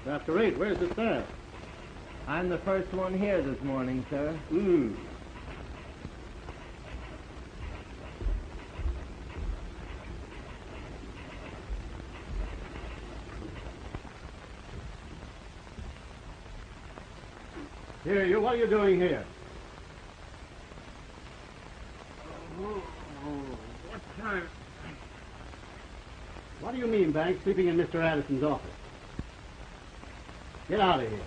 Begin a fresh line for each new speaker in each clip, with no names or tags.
After 8, where's the staff?
I'm the first one here this morning, sir.
Here, you, what are you doing here?
What time?
What do you mean, Banks, sleeping in Mr. Addison's office? Get out of here.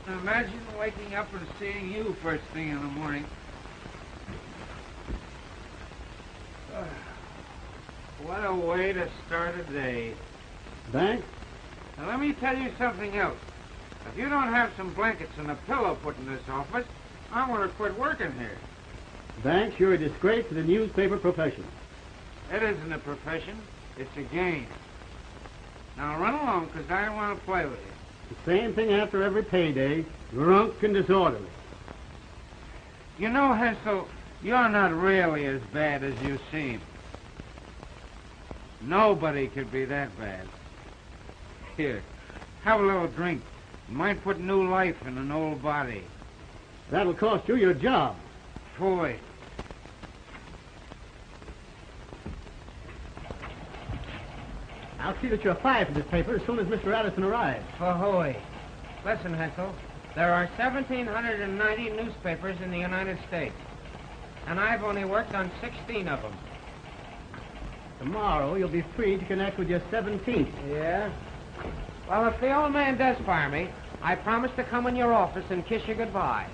Imagine waking up and seeing you first thing in the morning. What a way to start a day.
Banks?
Now, let me tell you something else. If you don't have some blankets and a pillow put in this office, I'm going to quit working here.
Banks, you're a disgrace to the newspaper profession.
It isn't a profession. It's a game. Now, run along, because I want to play with you.
The same thing after every payday, drunk and disorderly.
You know, Hensel, you're not really as bad as you seem. Nobody could be that bad. Here, have a little drink. It might put new life in an old body.
That'll cost you your job.
Boy.
I'll see that you're fired for this paper as soon as Mr. Addison arrives.
Ahoy. Listen, Hensel, there are 1,790 newspapers in the United States, and I've only worked on 16 of them.
Tomorrow you'll be free to connect with your 17th.
Yeah? Well, if the old man does fire me, I promise to come in your office and kiss you goodbye.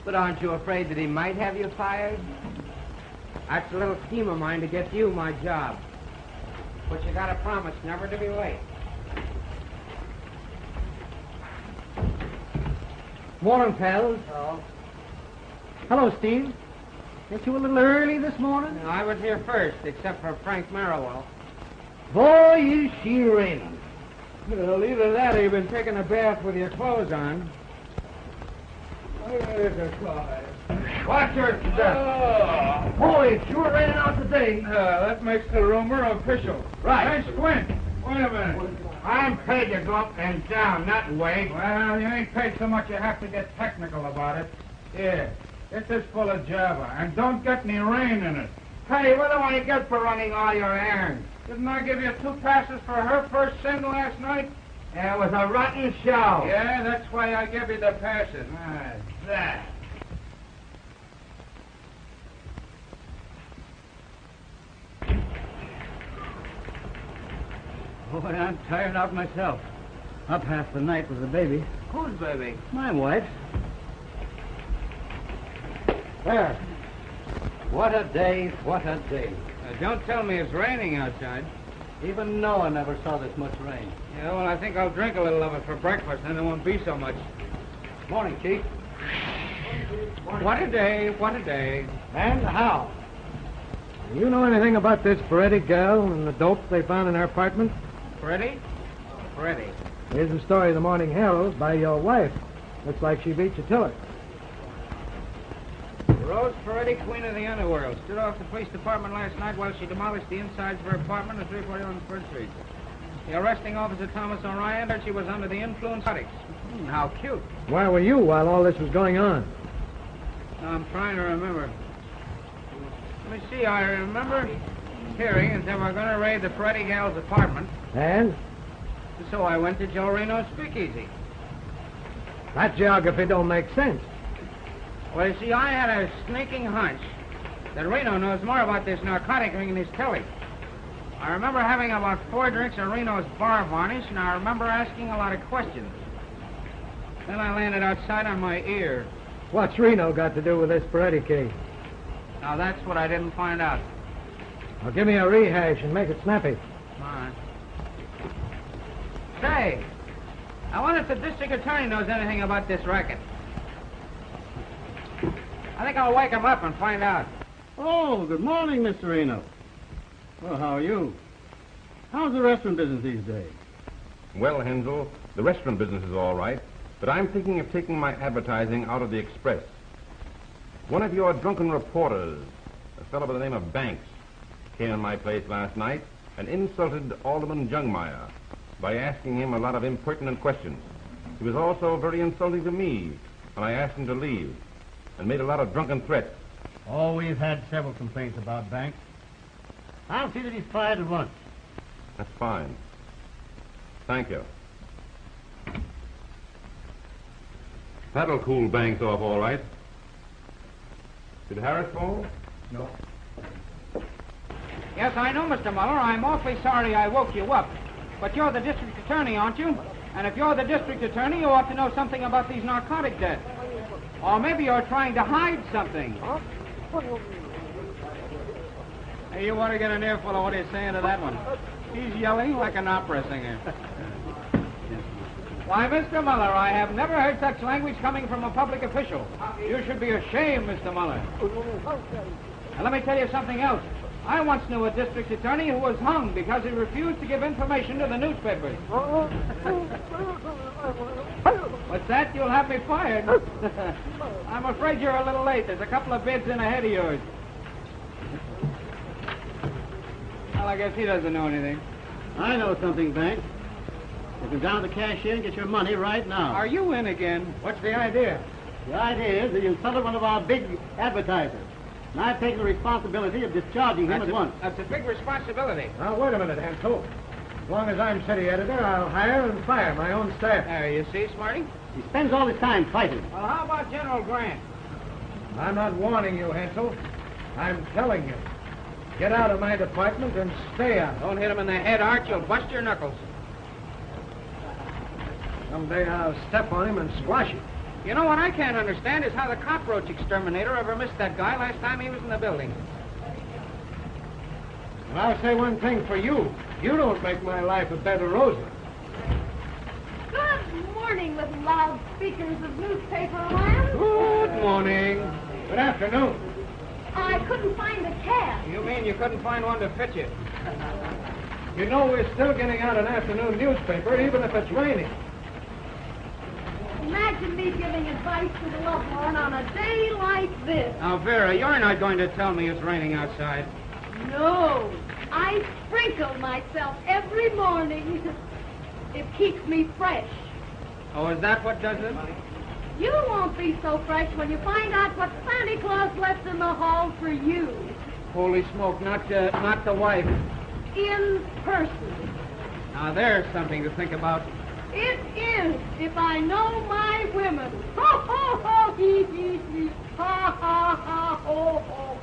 But aren't you afraid that he might have you fired? That's a little scheme of mine to get you my job. But you gotta promise never to be late.
Morning, pals.
Oh?
Hello, Steve. Ain't you a little early this morning?
No, I was here first, except for Frank Merriwell.
Boy, is she raining.
Well, either that or you've been taking a bath with your clothes on.
Watch your step.
Boy, it's sure raining out today.
That makes the rumor official.
Right.
Hey, Squint, wait a minute. I'm paid to go up and down, not wait. Well, you ain't paid so much you have to get technical about it. Here, get this full of Java, and don't get any rain in it. Hey, what do I get for running all your errands? Didn't I give you 2 passes for her first sin last night?
Yeah, it was a rotten show.
Yeah, that's why I give you the passes. That.
Boy, I'm tired out myself. Up half the night with the baby.
Whose baby?
My wife's. There. What a day, what a day.
Don't tell me it's raining outside.
Even Noah never saw this much rain.
Yeah, well, I think I'll drink a little of it for breakfast, then there won't be so much.
Morning, Chief.
What a day, what a day.
And how?
You know anything about this Freddie gal and the dope they found in her apartment?
Freddie? Freddie.
Here's the story of the Morning Herald by your wife. Looks like she beat you to it.
Rose Freddie, queen of the underworld, stood off the police department last night while she demolished the insides of her apartment at 341 Spur Street. The arresting officer, Thomas Orion, said she was under the influence of narcotics. How cute.
Where were you while all this was going on?
I'm trying to remember. Let me see, I remember hearing that they were going to raid the Freddie gal's apartment.
And?
So I went to Joe Reno's speakeasy.
That geography don't make sense.
Well, you see, I had a sneaking hunch that Reno knows more about this narcotic ring than his Kelly. I remember having about 4 drinks of Reno's bar varnish, and I remember asking a lot of questions. Then I landed outside on my ear.
What's Reno got to do with this Peretti case?
Now, that's what I didn't find out.
Well, give me a rehash and make it snappy.
All right. Say, I wonder if the district attorney knows anything about this racket. I think I'll wake him up and find out.
Oh, good morning, Mr. Reno. Well, how are you? How's the restaurant business these days?
Well, Hensel, the restaurant business is all right, but I'm thinking of taking my advertising out of the Express. One of your drunken reporters, a fellow by the name of Banks, came in my place last night and insulted Alderman Jungmeyer by asking him a lot of impertinent questions. He was also very insulting to me when I asked him to leave and made a lot of drunken threats.
Oh, we've had several complaints about Banks. I'll see that he's fired at once.
That's fine. Thank you. That'll cool Banks off all right. Did Harris phone?
No.
Yes, I know, Mr. Muller. I'm awfully sorry I woke you up. But you're the district attorney, aren't you? And if you're the district attorney, you ought to know something about these narcotic debts. Or maybe you're trying to hide something. Hey, you want to get an earful of what he's saying to that one? He's yelling like an opera singer. Why, Mr. Muller, I have never heard such language coming from a public official. You should be ashamed, Mr. Muller. And let me tell you something else. I once knew a district attorney who was hung because he refused to give information to the newspapers. What's that? You'll have me fired. I'm afraid you're a little late. There's a couple of bids in ahead of yours. Well, I guess he doesn't know anything.
I know something, Banks. You can down to the cashier and get your money right now.
Are you in again? What's the idea?
The idea is that you insulted one of our big advertisers. And I've taken the responsibility of discharging him at once.
That's a big responsibility.
Now, wait a minute, Hansel. As long as I'm city editor, I'll hire and fire my own staff.
There, you see, Smarty?
He spends all his time fighting.
Well, how about General Grant?
I'm not warning you, Hansel. I'm telling you. Get out of my department and stay out.
Don't hit him in the head, Art. You'll bust your knuckles.
Someday I'll step on him and squash him.
You know what I can't understand is how the cockroach exterminator ever missed that guy last time he was in the building.
And I'll say one thing for you. You don't make my life a bed of roses.
Good morning, little loudspeakers of newspaper land.
Good morning.
Good afternoon.
I couldn't find a cab.
You mean you couldn't find one to fit you?
You know we're still getting out an afternoon newspaper, even if it's raining.
Imagine me giving advice to the Lombard on a day like this.
Now, Vera, you're not going to tell me it's raining outside.
No, I sprinkle myself every morning. It keeps me fresh.
Oh, is that what does it?
You won't be so fresh when you find out what Santa Claus left in the hall for you.
Holy smoke, not the wife.
In person.
Now, there's something to think about.
It is, if I know my women. Ho, ho, ho, hee, hee, hee. Ha, ha, ha, ho, ho.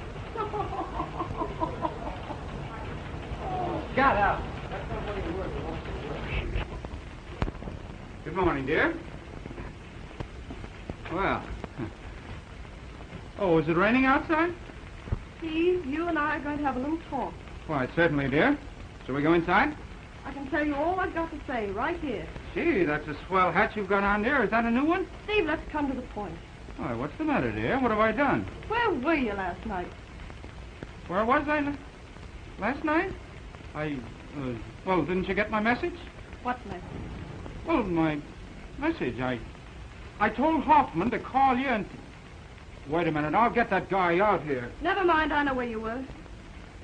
Shut up. Good morning, dear. Well. Oh, is it raining outside?
Steve, you and I are going to have a little talk.
Why, certainly, dear. Shall we go inside?
I can tell you all I've got to say right here.
Gee, that's a swell hat you've got on there. Is that a new one?
Steve, let's come to the point.
Why, what's the matter, dear? What have I done?
Where were you last night?
Where was I last night? Well, didn't you get my message?
What message?
Well, my message. I told Hoffman to call you and... Wait a minute, I'll get that guy out here.
Never mind, I know where you were.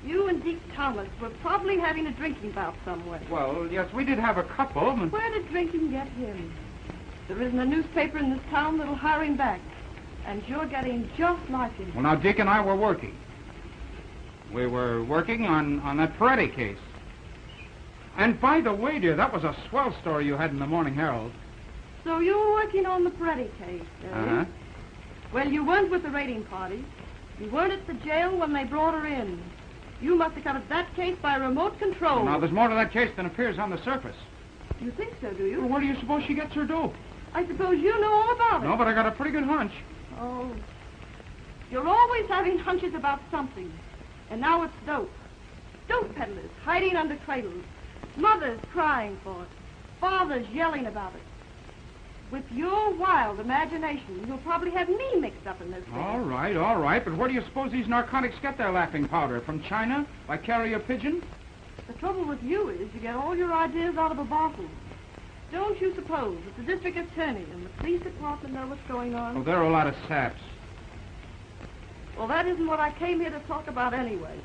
You and Deke Thomas were probably having a drinking bout somewhere.
Well, yes, we did have a couple, and...
Where did drinking get him? There isn't a newspaper in this town that'll hire him back. And you're getting just like him.
Well, now, Dick and I were working. We were working on that Ferretti case. And by the way, dear, that was a swell story you had in the Morning Herald.
So you were working on the Ferretti case, eh?
Uh-huh.
Well, you weren't with the raiding party. You weren't at the jail when they brought her in. You must have covered that case by remote control.
Now, there's more to that case than appears on the surface.
You think so, do you?
Well, where do you suppose she gets her dope?
I suppose you know all about it.
No, but I got a pretty good hunch.
Oh. You're always having hunches about something. And now it's dope. Dope peddlers hiding under cradles. Mothers crying for it. Fathers yelling about it. With your wild imagination, you'll probably have me mixed up in this thing.
All right. But where do you suppose these narcotics get their laughing powder? From China? By carrier pigeon?
The trouble with you is you get all your ideas out of a bottle. Don't you suppose that the district attorney and the police department know what's going on?
Oh, they're a lot of saps.
Well, that isn't what I came here to talk about anyway.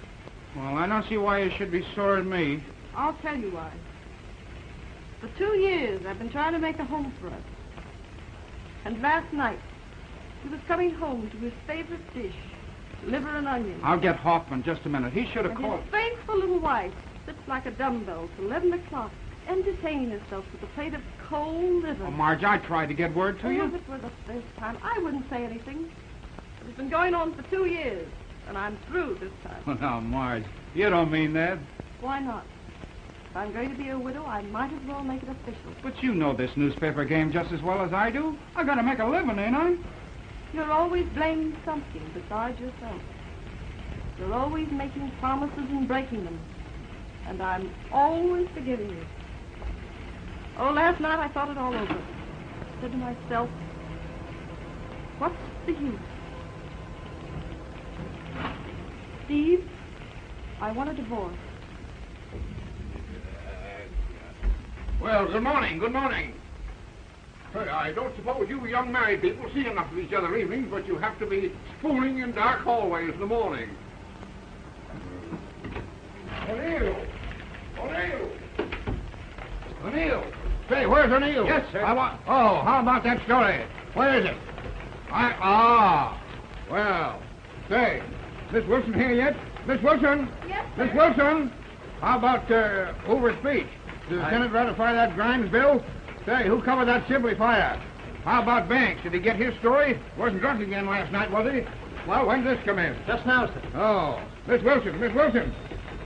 Well, I don't see why you should be sore at me.
I'll tell you why. For 2 years, I've been trying to make a home for us. And last night, he was coming home to his favorite dish, liver and onions.
I'll get Hoffman just a minute. He should have
And
called.
his faithful little wife sits like a dumbbell till 11 o'clock, entertaining herself with a plate of cold liver.
Oh, Marge, I tried to get word to
Oh,
you.
if it were the first time, I wouldn't say anything. It's been going on for 2 years, and I'm through this time.
Oh, now, Marge, you don't mean that.
Why not? If I'm going to be a widow, I might as well make it official.
But you know this newspaper game just as well as I do. I gotta make a living, ain't I?
You're always blaming something besides yourself. You're always making promises and breaking them. And I'm always forgiving you. Oh, last night I thought it all over. I said to myself, what's the use? Steve, I want a divorce.
Well, good morning, good morning. Hey, I don't suppose you young married people see enough of each other evenings, but you have to be spooning in dark hallways in the morning. O'Neill! O'Neill! O'Neill! Say, where's O'Neill?
Yes, sir.
Oh, how about that story? Where is it? Well, say, Miss Wilson here yet? Miss Wilson?
Yes, sir.
Miss Wilson? How about Hoover's speech? Did the Senate ratify that Grimes bill? Say, who covered that Sibley fire? How about Banks? Did he get his story? Wasn't drunk again last night, was he? Well, when did this come in?
Just now, sir.
Oh, Miss Wilson, Miss Wilson.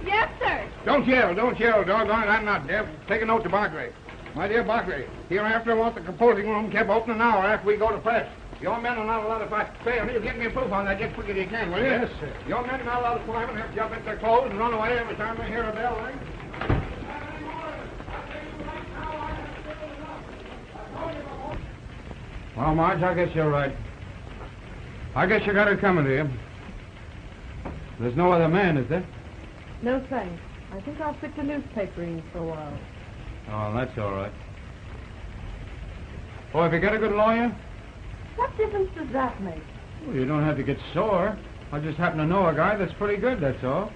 Yes, sir.
Don't yell, doggone it, I'm not deaf. Take a note to Barclay. My dear Barclay, hereafter I want the composing room kept open an hour after we go to press. Your men are not allowed to fight. Say, O'Neill, get me a proof on that just quick as you can, will you?
Yes, sir.
Your men are not allowed to climb and have to jump into their clothes and run away every time they hear a bell ring.
Well, Marge, I guess you're right. I guess you got it coming to you. There's no other man, is there?
No, thanks. I think I'll stick to newspapering for a while.
Oh, that's all right. Oh, have you got a good lawyer?
What difference does that make?
Well, you don't have to get sore. I just happen to know a guy that's pretty good, that's all.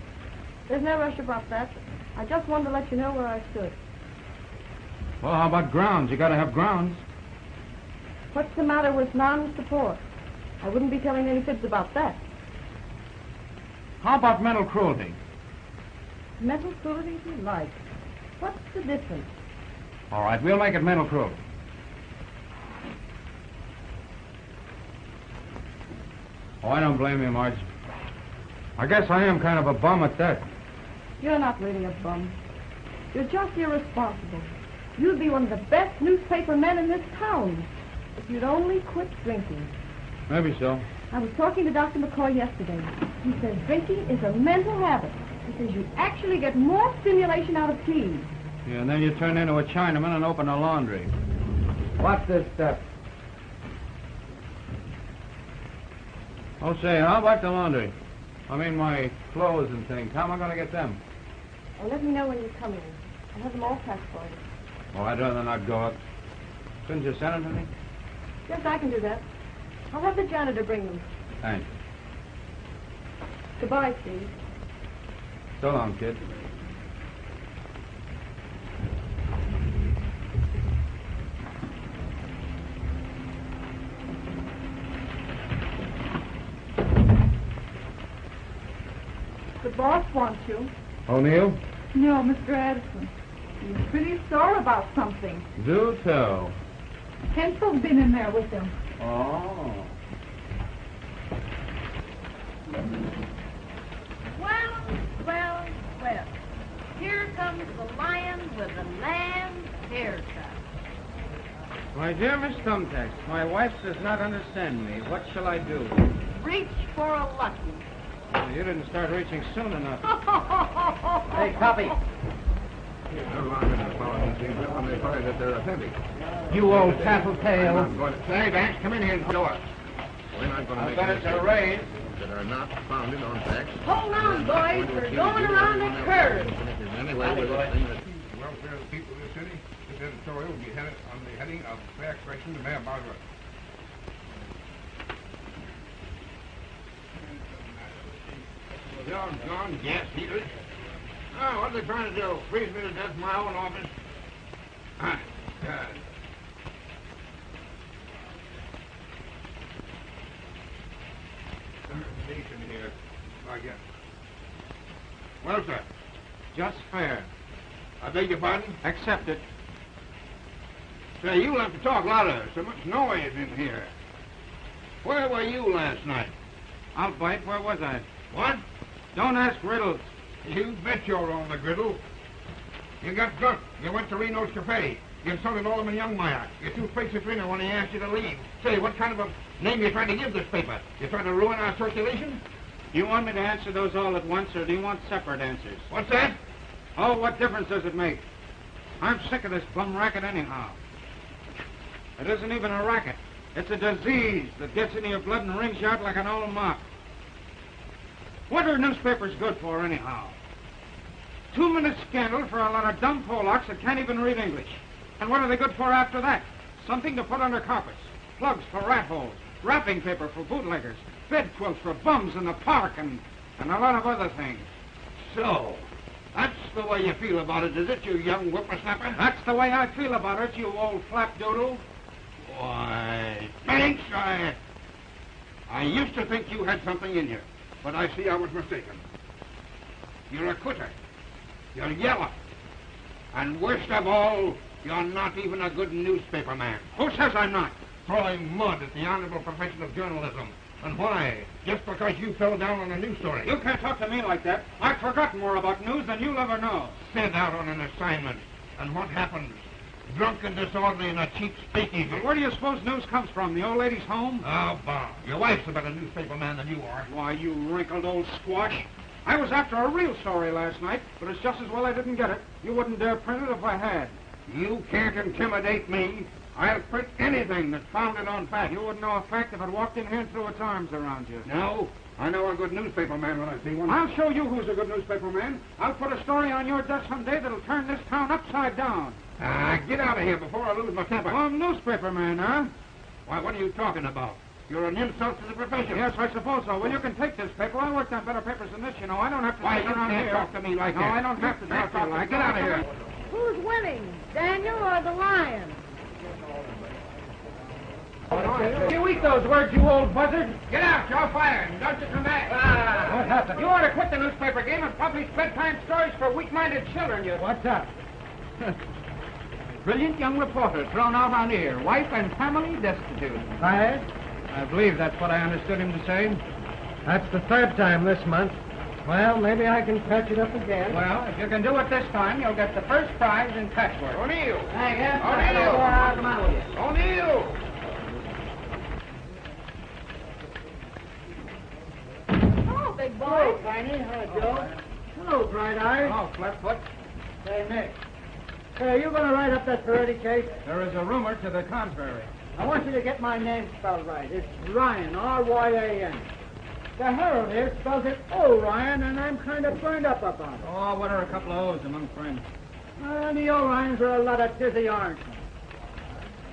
There's no rush about that. I just wanted to let you know where I stood.
Well, how about grounds? You got to have grounds.
What's the matter with non-support? I wouldn't be telling any fibs about that.
How about mental cruelty?
Mental cruelty if you like. What's the difference?
All right, we'll make it mental cruelty. Oh, I don't blame you, Marge. I guess I am kind of a bum at that.
You're not really a bum. You're just irresponsible. You'd be one of the best newspaper men in this town if you'd only quit drinking.
Maybe so.
I was talking to Dr. McCoy yesterday. He says drinking is a mental habit. He says you actually get more stimulation out of tea.
Yeah, and then you turn into a Chinaman and open a laundry. What's this stuff? Oh, say, how about the laundry? I mean, my clothes and things. How am I going to get them?
Well, let me know when you're coming. I'll have them all packed for you.
Oh, I'd rather not go up. Couldn't you send them to me?
Yes, I can do that. I'll have the janitor bring them.
Thanks.
Goodbye, Steve.
So long, kid.
The boss wants you.
O'Neill?
No, Mr. Addison. He's pretty sore about something.
Do tell.
Hensel's been in there with him.
Oh.
Well. Here comes the lion with the lamb's haircut.
My dear Miss Thumbtacks, my wife does not understand me. What shall I do?
Reach for a lucky.
Well, you didn't start reaching soon enough.
Hey, copy.
They're locked in the following things up when they find that they're authentic.
You old tattletale.
I'm not going to...
Say, Banks, come in here and door.
We're not going to
I
make
bet
any
it's a raid.
that are not founded on facts.
Hold on, boys. We're going around the curve.
Anyway, with this thing that...
The welfare of the people of the city, this editorial will be headed on the heading of fair expression to Mayor Boswell. John, gas heaters.
Oh, what are they trying to do? Freeze me to death in my own office? Ah, God. Decent here, I guess. Well, sir,
Just fair.
I beg your pardon?
Accept it.
Say, you'll have to talk louder. So much noise in here. Where were you last night?
I'll bite. Where was I?
What?
Don't ask riddles.
You bet you're on the griddle. You got drunk. You went to Reno's Cafe. You insulted Alderman Youngmeyer. You threw face at Reno when he asked you to leave. Say, what kind of a name you trying to give this paper? You trying to ruin our circulation?
You want me to answer those all at once, or do you want separate answers?
What's that?
Oh, what difference does it make? I'm sick of this bum racket anyhow. It isn't even a racket. It's a disease that gets into your blood and wrings you out like an old mop. What are newspapers good for anyhow? 2-minute scandal for a lot of dumb Polacks that can't even read English. And what are they good for after that? Something to put under carpets, plugs for rat holes, wrapping paper for bootleggers, bed quilts for bums in the park, and a lot of other things.
So, that's the way you feel about it, is it, you young whippersnapper?
That's the way I feel about it, you old flapdoodle.
Why, thanks, I used to think you had something in you, but I see I was mistaken. You're a quitter. You're yellow. And worst of all, you're not even a good newspaper man.
Who says I'm not?
Throwing mud at the honorable profession of journalism. And why? Just because you fell down on a news story.
You can't talk to me like that. I've forgotten more about news than you'll ever know.
Sent out on an assignment. And what happens? Drunk and disorderly in a cheap speakeasy.
But where do you suppose news comes from? The old lady's home?
Oh, bah. Your wife's a better newspaper man than you are.
Why, you wrinkled old squash. I was after a real story last night, but it's just as well I didn't get it. You wouldn't dare print it if I had.
You can't intimidate me. I'll print anything that's founded on fact.
You wouldn't know a fact if it walked in here and threw its arms around you.
No, I know a good newspaper man when I see one.
I'll show you who's a good newspaper man. I'll put a story on your desk someday that'll turn this town upside down.
Get out of here before I lose my temper.
Oh, newspaper man, huh?
Why, what are you talking about? You're an insult to the profession.
Yes, I suppose so. Well, you can take this paper. I worked on better papers than this, you know. I don't have to
Why,
sit
you
around
can't
here.
talk to me like
no,
that.
I don't have to talk to you like
Get out of here.
Who's winning, Daniel or the lion?
You eat those words, you old buzzard.
Get out, you're fired. And don't you come back.
What happened? You ought to quit the newspaper game and publish bedtime stories for weak-minded children, you...
What's up?
Brilliant young reporter thrown out on air. Wife and family destitute.
Fired?
I believe that's what I understood him to say.
That's the third time this month. Well, maybe I can patch it up again.
Well, if you can do it this time, you'll get the first prize in patchwork.
O'Neill.
I guess
O'Neill.
I'll come out with you.
O'Neill.
Hello, big boy.
Tiny. Hi, Joe. Hello, Bright Eye.
Oh, Flatfoot.
Say, Nick. Hey, are you going to write up that Ferretti case?
There is a rumor to the contrary.
I want you to get my name spelled right. It's Ryan, R-Y-A-N. The Herald here spells it O'Ryan, and I'm kind of burned up about it.
Oh, what are a couple of O's among friends?
The O'Ryans are a lot of dizzy oranges.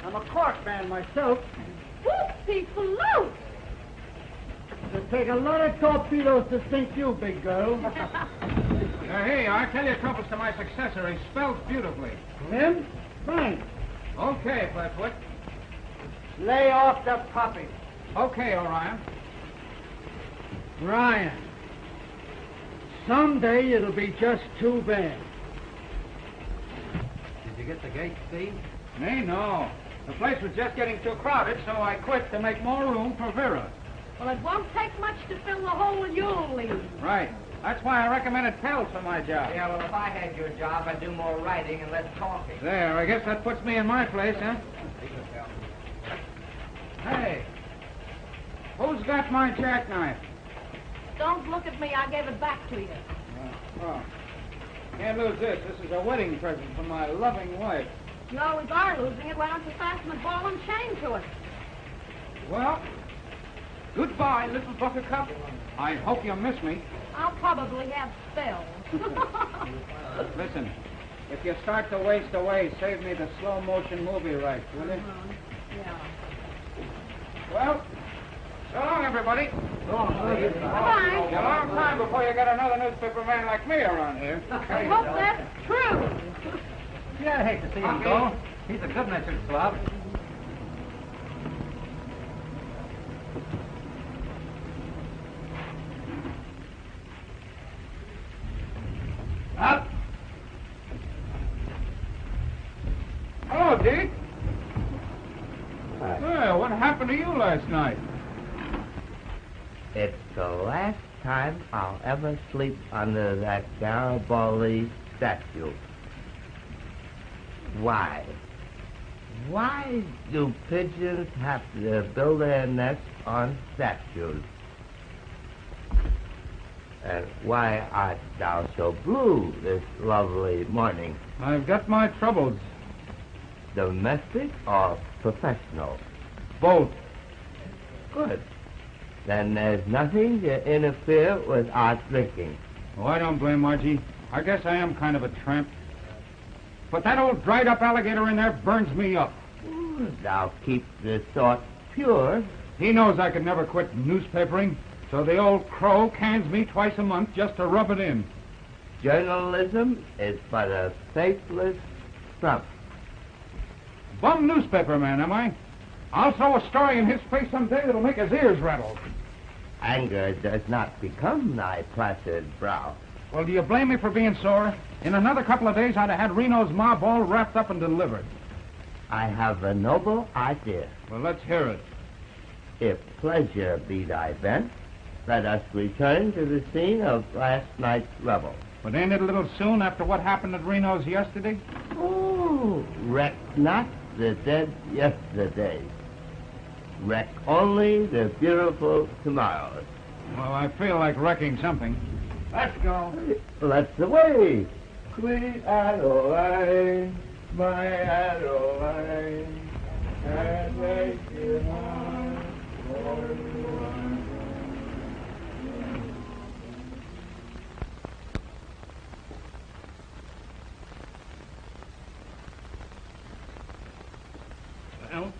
I'm a Cork man myself.
Whoopsie float.
It'll take a lot of torpedoes to sink you, big girl.
Hey, I tell you, Trumple's to my successor. He spells beautifully.
Him? Fine.
Okay, Flatfoot.
Lay off the puppy.
Okay, Orion.
Ryan. Someday it'll be just too bad.
Did you get the gate, Steve?
Me, no. The place was just getting too crowded, so I quit to make more room for Vera.
Well, it won't take much to fill the hole you'll leave.
Right. That's why I recommended Pell for my job.
Yeah, well, if I had your job, I'd do more writing and less talking.
There, I guess that puts me in my place, huh? Hey, who's got my jackknife?
Don't look at me. I gave it back to you.
Oh, can't lose this. This is a wedding present from my loving wife.
You always are losing it. Why don't you fasten a ball and chain to it?
Well, goodbye, little buttercup. I hope you miss me.
I'll probably have spells.
Listen, if you start to waste away, save me the slow-motion movie rights, will you?
Yeah.
Well, so long, everybody.
Bye-bye.
A long time before you get another newspaper man like me around here.
I hope that's true.
Yeah, I hate to see him go. He's a good-natured slob.
Up. Hello, Deke. Well, what happened to you last night?
It's the last time I'll ever sleep under that Garibaldi statue. Why? Why do pigeons have to build their nests on statues? And why art thou so blue this lovely morning?
I've got my troubles.
Domestic or professional?
Both.
Good. Then there's nothing to interfere with our drinking.
Oh, I don't blame Margie. I guess I am kind of a tramp. But that old dried-up alligator in there burns me up.
Thou keep the thought pure.
He knows I could never quit newspapering, so the old crow cans me twice a month just to rub it in.
Journalism is but a faithless trump.
Bum newspaper man, am I? I'll throw a story in his face someday that'll make his ears rattle.
Anger does not become thy placid brow.
Well, do you blame me for being sore? In another couple of days, I'd have had Reno's mob all wrapped up and delivered.
I have a noble idea.
Well, let's hear it.
If pleasure be thy bent, let us return to the scene of last night's revel.
But ain't it a little soon after what happened at Reno's yesterday?
Oh, wreck not the dead yesterday. Wreck only the beautiful tomorrows.
Well, I feel like wrecking something. Let's go.
Let's away. Sweet Adeline, my Adeline, and make your heart for one.
Well,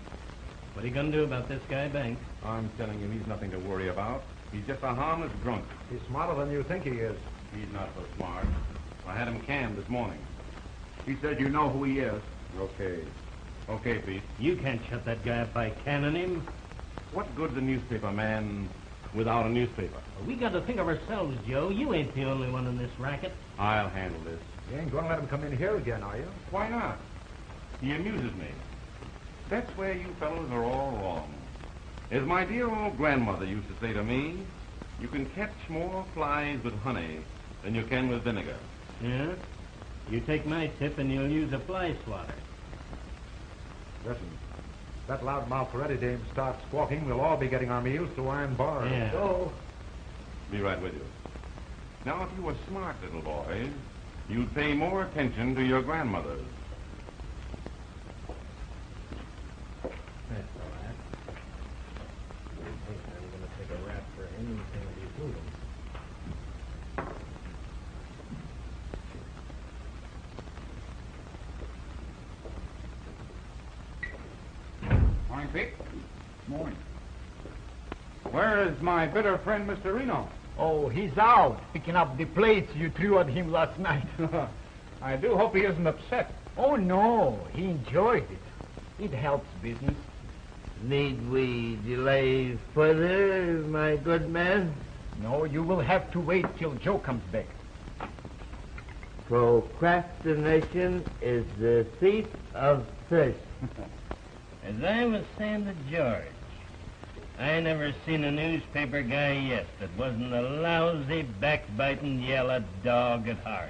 what are you going to do about this guy, Banks?
I'm telling you, he's nothing to worry about. He's just a harmless drunk.
He's smarter than you think he is.
He's not so smart. I had him canned this morning.
He said you know who he is.
Okay. Okay, Pete.
You can't shut that guy up by canning him.
What good's a newspaper man without a newspaper?
We got to think of ourselves, Joe. You ain't the only one in this racket.
I'll handle this.
You ain't going to let him come in here again, are you?
Why not? He amuses me. That's where you fellows are all wrong. As my dear old grandmother used to say to me, you can catch more flies with honey than you can with vinegar.
Yeah? You take my tip and you'll use a fly swatter.
Listen, if that loudmouth Ferretti dame starts squawking, we'll all be getting our meals through iron bars.
Yeah.
So,
Be right with you. Now, if you were smart little boys, you'd pay more attention to your grandmothers.
That's all right. I'm going to take a rap for anything you do.
Morning, Pete. Morning. Where is my bitter friend, Mr. Reno?
Oh, he's out, picking up the plates you threw at him last night.
I do hope he isn't upset.
Oh, no, he enjoyed it. It helps business.
Need we delay further, my good man?
No, you will have to wait till Joe comes back.
Procrastination is the thief of fish.
As I was saying to George, I never seen a newspaper guy yet that wasn't a lousy, backbiting, yellow dog at heart.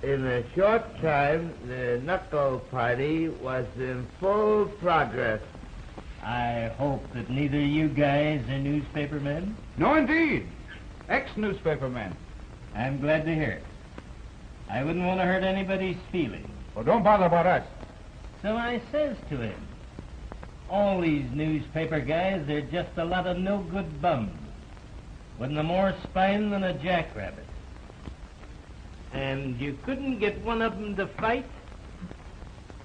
In a short time, the knuckle party was in full progress.
I hope that neither you guys are newspaper men.
No, indeed. Ex-newspaper man.
I'm glad to hear it. I wouldn't want to hurt anybody's feelings.
Well, don't bother about us.
So I says to him, all these newspaper guys, they're just a lot of no-good bums, with no more spine than a jackrabbit. And you couldn't get one of them to fight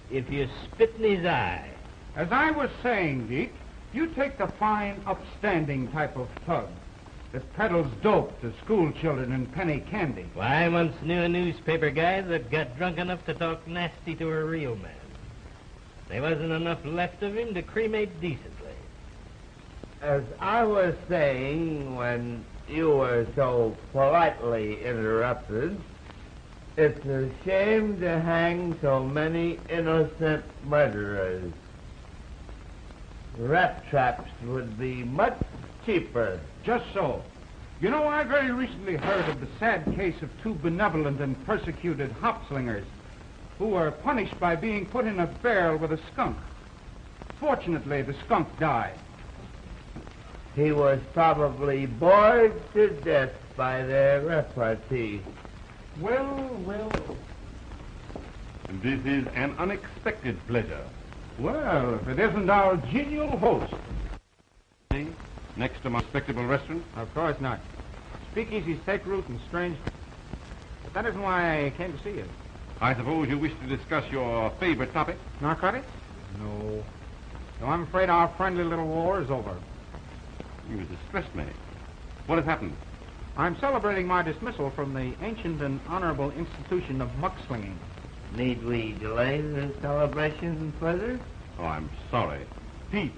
if you spit in his eye.
As I was saying, Deke, You take the fine, upstanding type of thug that peddles dope to school children and penny candy.
Well, I once knew a newspaper guy that got drunk enough to talk nasty to a real man. There wasn't enough left of him to cremate decently.
As I was saying when you were so politely interrupted, it's a shame to hang so many innocent murderers. Rat traps would be much cheaper.
Just so. You know, I very recently heard of the sad case of two benevolent and persecuted hop slingers who were punished by being put in a barrel with a skunk. Fortunately, the skunk died.
He was probably bored to death by their repartee.
Well.
This is an unexpected pleasure.
Well, if it isn't our genial host.
Next to my respectable restaurant?
Of course not. Speakeasies take root in strange... But that isn't why I came to see you.
I suppose you wish to discuss your favorite topic?
Narcotics? No. So I'm afraid our friendly little war is over.
You distressed me. What has happened?
I'm celebrating my dismissal from the ancient and honorable institution of muckslinging.
Need we delay the celebration further?
Oh, I'm sorry. Pete,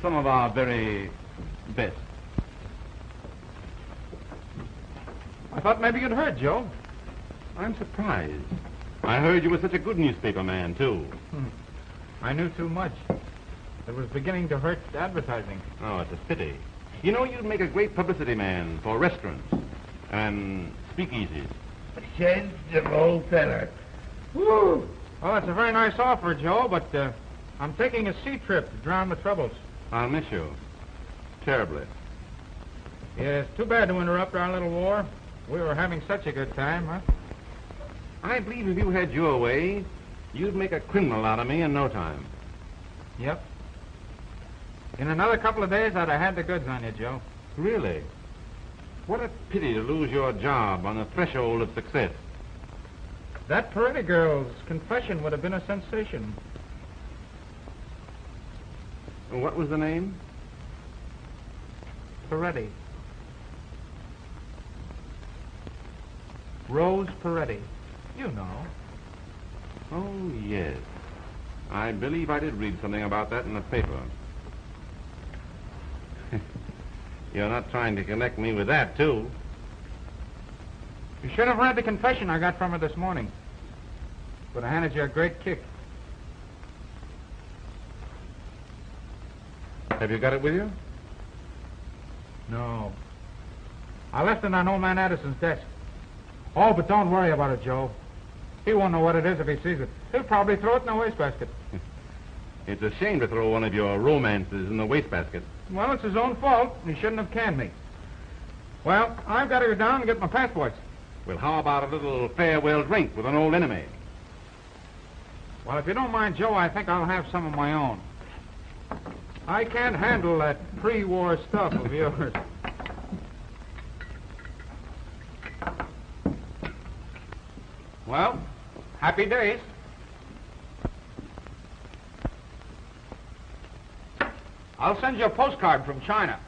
some of our very best.
I thought maybe you'd heard, Joe.
I'm surprised. I heard you were such a good newspaper man, too.
I knew too much. It was beginning to hurt advertising.
Oh, it's a pity. You know, you'd make a great publicity man for restaurants and speakeasies.
Change the old feller.
Woo! Well, that's a very nice offer, Joe, but I'm taking a sea trip to drown the troubles.
I'll miss you. Terribly.
Yeah, it's too bad to interrupt our little war. We were having such a good time, huh?
I believe if you had your way, you'd make a criminal out of me in no time.
Yep. In another couple of days, I'd have had the goods on you, Joe.
Really? What a pity to lose your job on the threshold of success.
That Peretti girl's confession would have been a sensation.
What was the name?
Peretti. Rose Peretti. You know.
Oh, yes. I believe I did read something about that in the paper. You're not trying to connect me with that, too.
You should have read the confession I got from her this morning. Would have handed you a great kick.
Have you got it with you?
No. I left it on old man Addison's desk. Oh, but don't worry about it, Joe. He won't know what it is if he sees it. He'll probably throw it in the wastebasket.
It's a shame to throw one of your romances in the wastebasket.
Well, it's his own fault. He shouldn't have canned me. Well, I've got to go down and get my passports.
Well, how about a little farewell drink with an old enemy?
Well, if you don't mind, Joe, I think I'll have some of my own. I can't handle that pre-war stuff of yours. Well, happy days. I'll send you a postcard from China.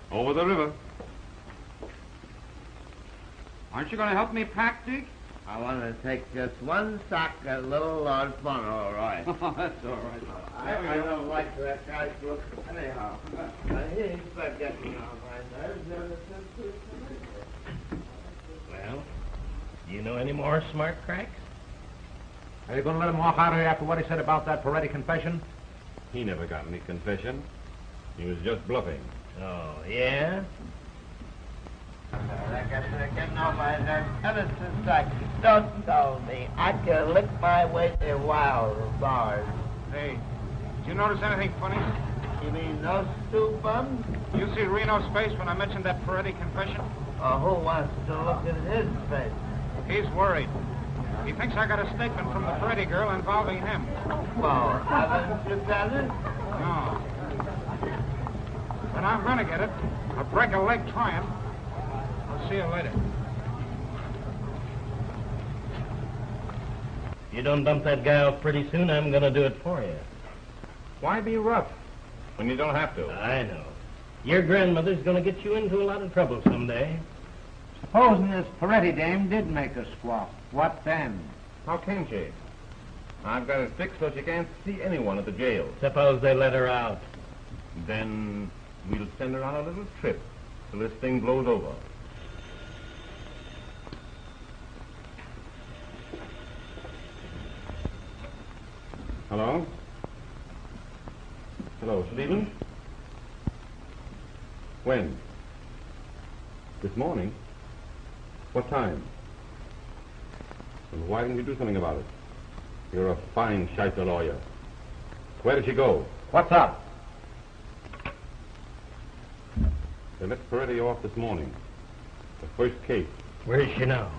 Over the river.
Aren't you going to help me pack, Dick?
I want to take just one sock a little on fun, all right.
Oh, that's all right.
I don't like that guy's look anyhow. He's getting on my nerves ever since.
Well, you know any more smart cracks?
Are you going to let him walk out of here after what he said about that Peretti confession?
He never got any confession. He was just bluffing.
Oh, yeah?
I guess they're getting on my nerves ever since I don't tell me. I can lick my way through wild bars.
Hey, did you notice anything funny?
You mean those two bums?
You see Reno's face when I mentioned that Peretti confession?
Who wants to look at his face?
He's worried. He thinks I got a statement from the Peretti girl involving him.
Well, haven't you got it?
No. But I'm going to get it. I'll break a leg trying. I'll see you later.
If you don't dump that guy off pretty soon, I'm going to do it for you.
Why be rough?
when you don't have to.
I know. Your grandmother's going to get you into a lot of trouble someday.
Supposing this Peretti dame did make a squawk, what then?
How can she? I've got it fixed so she can't see anyone at the jail.
Suppose they let her out.
Then we'll send her on a little trip till this thing blows over. Hello? Hello, Stephen? When? This morning? What time? And why didn't you do something about it? You're a fine Scheiter lawyer. Where did she go?
What's up?
They let Peretti off this morning. The first case.
Where is she now?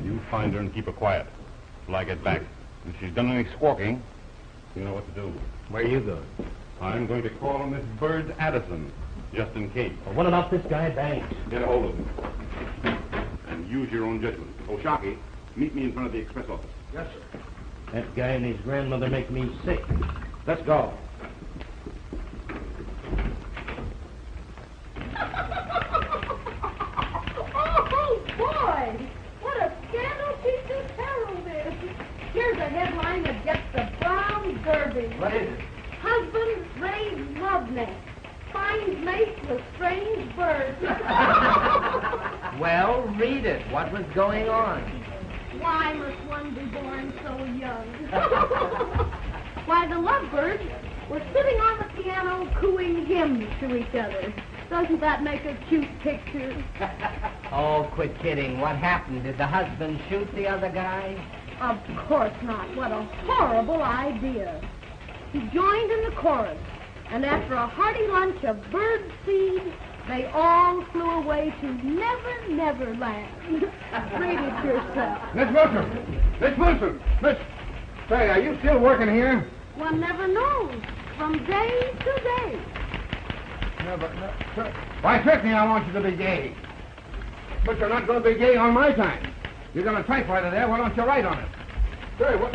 You find her and keep her quiet till I get back. If she's done any squawking, you know what to do.
Where are you going?
I'm going to call on Miss Bird Addison, just in case.
Well, what about this guy Banks?
Get a hold of him. And use your own judgment. Oh, Sharky, meet me in front of the express office.
Yes, sir.
That guy and his grandmother make me sick.
Let's go.
Oh, boy! What a scandal Teacher Carole is. Here's a headline that gets the Brown Derby.
What is it?
Husband raids love nest. Finds mate with strange bird.
Well, read it. What was going on?
Why must one be born so young? Why, the lovebirds were sitting on the piano cooing hymns to each other. Doesn't that make a cute picture?
Oh, quit kidding. What happened? Did the husband shoot the other guy?
Of course not. What a horrible idea. He joined in the chorus, and after a hearty lunch of bird seed, they all flew away to Never, Never Land. Read it yourself.
Miss Wilson! Miss Wilson! Say, are you still working here?
One never knows. From day to day.
Why, certainly I want you to be gay. But you're not going to be gay on my time. You've got a typewriter there. Why don't you write on it? Say, what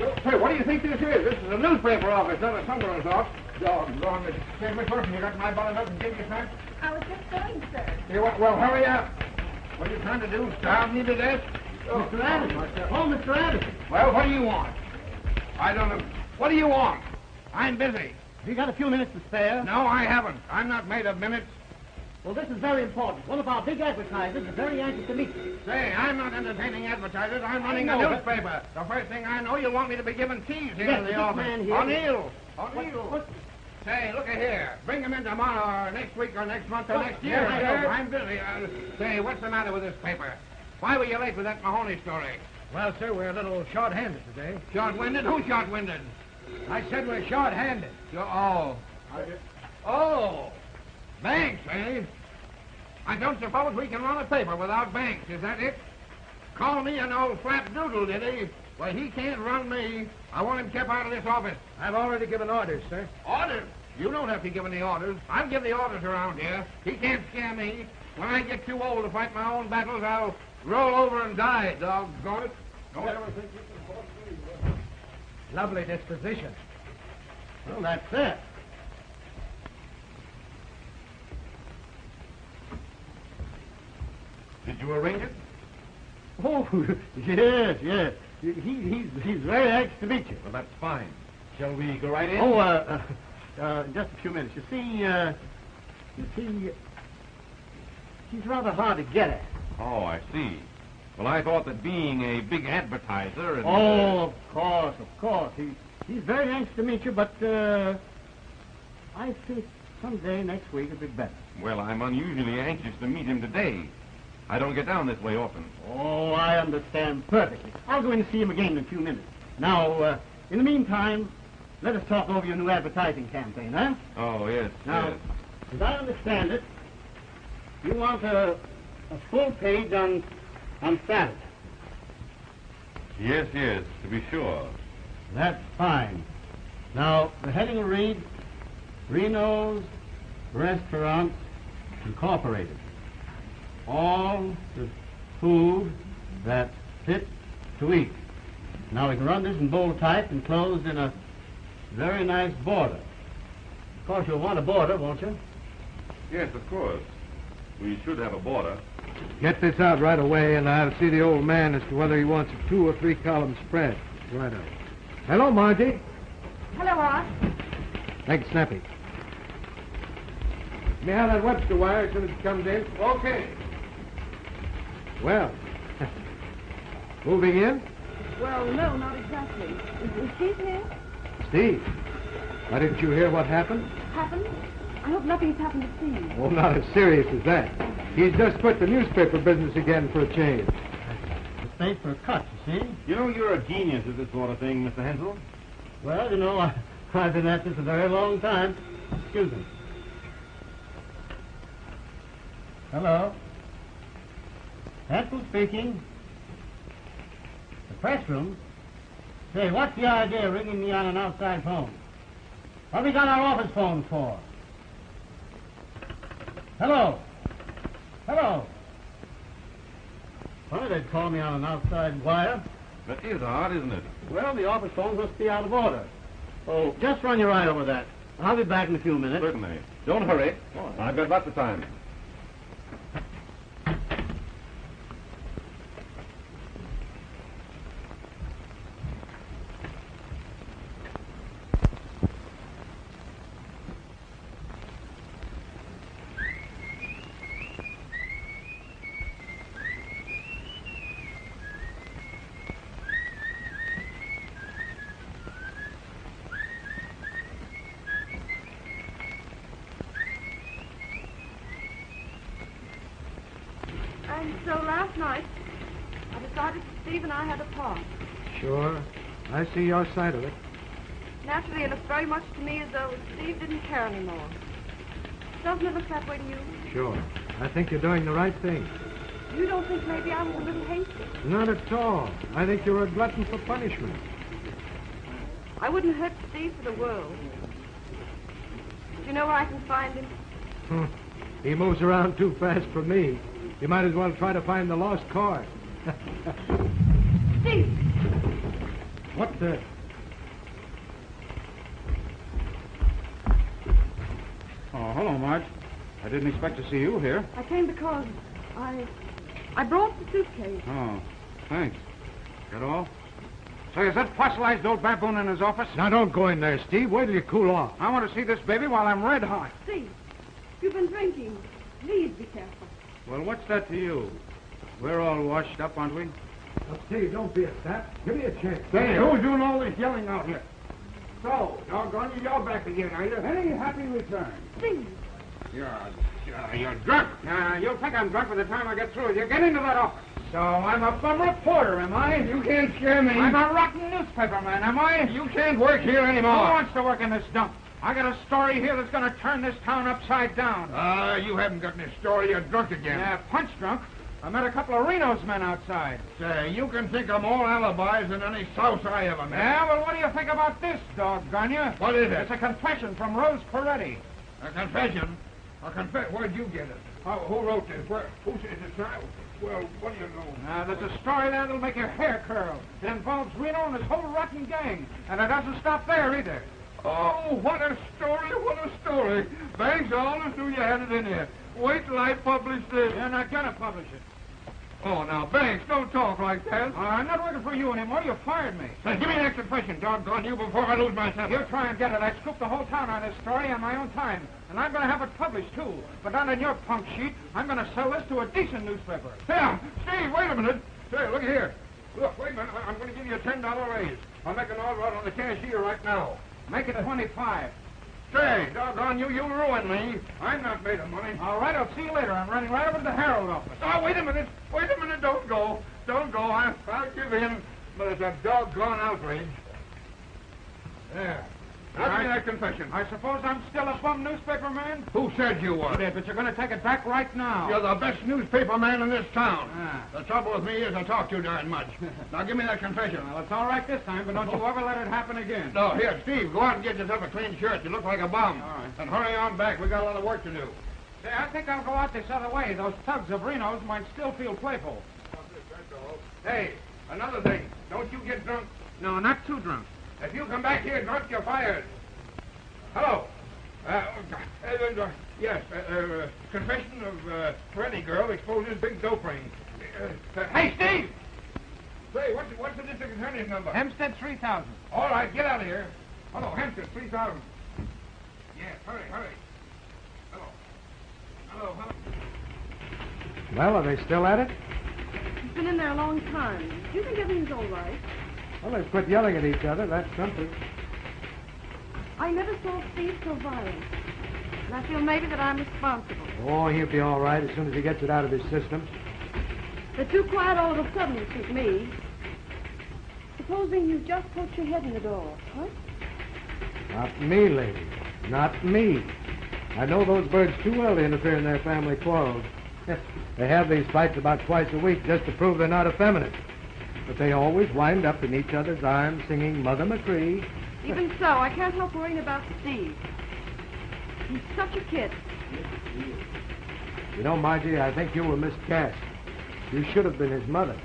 do you think this is? This is a newspaper office, not a summerer's office. Doggone it. Say, Miss Wilson, you got my button up and give you a snack?
I was just going, sir.
Hey, well, hurry up. What are you trying to do? Starve me to death?
Mr. Addison. Oh, Mr. Addison.
Well, what do you want? I don't know. What do you want? I'm busy.
Have you got a few minutes to spare?
No, I haven't. I'm not made of minutes.
Well, this is very important. One of our big advertisers is very anxious to meet you.
Say, I'm not entertaining advertisers. I'm running a newspaper. The first thing I know, you'll want me to be giving teas here in the office. O'Neill. Say, look here. Bring him in tomorrow or next week or next month or next year. I'm busy. Say, what's the matter with this paper? Why were you late with that Mahoney story?
Well, sir, we're a little short-handed today.
Short-winded? Who's short-winded?
I said we're short-handed.
Oh. Banks, eh? I don't suppose we can run a paper without Banks, is that it? Call me an old flapdoodle, did he? Well, he can't run me. I want him kept out of this office.
I've already given orders, sir.
Orders? You don't have to give any orders. I'll give the orders around here. He can't scare me. When I get too old to fight my own battles, I'll roll over and die, doggone it. Don't ever think you can force me.
Lovely disposition.
Well, that's it.
Did you arrange it?
Oh, yes. He's very anxious to meet you.
Well, that's fine. Shall we go right in?
Oh, just a few minutes. You see, he's rather hard to get at.
Oh, I see. Well, I thought that being a big advertiser and...
Oh, of course. He's very anxious to meet you, but I think someday next week would be better.
Well, I'm unusually anxious to meet him today. I don't get down this way often.
Oh, I understand perfectly. I'll go in and see him again in a few minutes. Now, in the meantime, let us talk over your new advertising campaign, huh?
Oh, yes,
Now,
yes.
as I understand it, you want a full page on Saturday.
Yes, to be sure.
That's fine. Now, the heading will read, Reno's Restaurants Incorporated. All the food that's fit to eat. Now, we can run this in bold type enclosed in a very nice border.
Of course, you'll want a border, won't you?
Yes, of course. We should have a border.
Get this out right away, and I'll see the old man as to whether he wants a 2 or 3 column spread. Right on. Hello, Margie.
Hello, Art.
Make it snappy. Let me have that Webster wire as soon as it comes in.
Okay.
Well, moving in?
Well, no, not exactly. Is Steve here?
Steve, why didn't you hear what happened?
Happened? I hope nothing's happened to Steve.
Well, not as serious as that. He's just quit the newspaper business again for a change.
The paper cut, you see?
You know, you're a genius at this sort of thing, Mr. Hensel.
Well, you know, I've been at this a very long time. Excuse me. Hello. Hansel speaking. The press room? Say, what's the idea of ringing me on an outside phone? What have we got our office phones for? Hello. Hello. Funny they'd call me on an outside wire.
That is odd, isn't it?
Well, the office phones must be out of order. Oh, just run your eye over that. I'll be back in a few minutes.
Certainly. Don't hurry. I've got lots of time.
And so last night, I decided Steve and I had a part.
Sure. I see your side of it.
Naturally, it looks very much to me as though Steve didn't care anymore. Doesn't it look that way to you?
Sure. I think you're doing the right thing.
You don't think maybe I was a little hasty?
Not at all. I think you're a glutton for punishment.
I wouldn't hurt Steve for the world. Do you know where I can find him?
He moves around too fast for me. You might as well try to find the lost car.
Steve!
What the...
Oh, hello, Marge. I didn't expect to see you here.
I came because I brought the suitcase.
Oh, thanks. That all? Say, is that fossilized old baboon in his office?
Now, don't go in there, Steve. Wait till you cool off.
I want to see this baby while I'm red hot.
Steve, you've been drinking. Please be careful.
Well, what's that to you? We're all washed up, aren't we?
Now, Steve, don't be a sap. Give me a chance.
Say, who's doing all this yelling out here? So, doggone you, you're back again, are you? Any happy return.
Steve.
You're drunk. You'll think I'm drunk by the time I get through with you. Get into that office. So, I'm a bum reporter, am I? You can't scare me. I'm a rotten newspaper man, am I? You can't work here anymore. Who wants to work in this dump? I got a story here that's going to turn this town upside down.
You haven't got any story. You're drunk again.
Yeah, punch drunk. I met a couple of Reno's men outside.
Say, you can think of more alibis than any souse I ever met.
Yeah, well, what do you think about this, doggone you?
What is it?
It's a confession from Rose Peretti.
A confession? Where'd you get it? Who wrote this? Who says it's not? Well, what do you know?
There's a story there that'll make your hair curl. It involves Reno and his whole rotten gang. And it doesn't stop there either.
Oh, what a story, what a story. Banks, I always knew you had it in here. Wait till I publish this.
You're not going to publish it.
Oh, now, Banks, don't talk like that.
I'm not working for you anymore. You fired me.
Say, give me that confession, doggone you, before I lose my temper.
You try and get it. I scooped the whole town on this story on my own time. And I'm going to have it published, too. But not on your punk sheet. I'm going to sell this to a decent newspaper.
Here, Steve, wait a minute. Say, look here. Look, wait a minute. I'm going to give you a $10 raise. I'll make an order out on the cashier right now.
Make it 25.
Say, doggone you, you'll ruin me. I'm not made of money.
All right, I'll see you later. I'm running right over to the Herald office.
Oh, wait a minute. Wait a minute. Don't go. Don't go. I'll give in. But it's a doggone outrage. There. Now give me that confession.
I suppose I'm still a bum newspaper man?
Who said you were?
You did, but you're going to take it back right now.
You're the best newspaper man in this town.
Ah.
The trouble with me is I talk too darn much. Now give me that confession.
Well, it's all right this time, but don't you ever let it happen again.
No, here, Steve, go out and get yourself a clean shirt. You look like a bum.
All right.
And hurry on back. We got a lot of work to do.
Say, I think I'll go out this other way. Those thugs of Reno's might still feel playful.
Hey, another thing. Don't you get drunk.
No, not too drunk.
If you come back here drunk, you're fired. Hello. Yes, confession of for any girl exposes big dope ring. Hey, Steve! Say, what's the district attorney's number?
Hempstead 3000.
All right, get out of here. Hello, Hempstead 3000. Yes, hurry. Hello.
Well, are they still at it?
He's been in there a long time. Do you think everything's all right?
Well, they've quit yelling at each other. That's something.
I never saw Steve so violent. And I feel maybe that I'm responsible.
Oh, he'll be all right as soon as he gets it out of his system.
They're too quiet all of a sudden to suit me. Supposing you just put your head in the door, huh?
Not me, lady. Not me. I know those birds too well to interfere in their family quarrels. They have these fights about twice a week just to prove they're not effeminate. But they always wind up in each other's arms singing Mother McCree.
Even so, I can't help worrying about Steve. He's such a kid.
You know, Margie, I think you were miscast. You should have been his mother.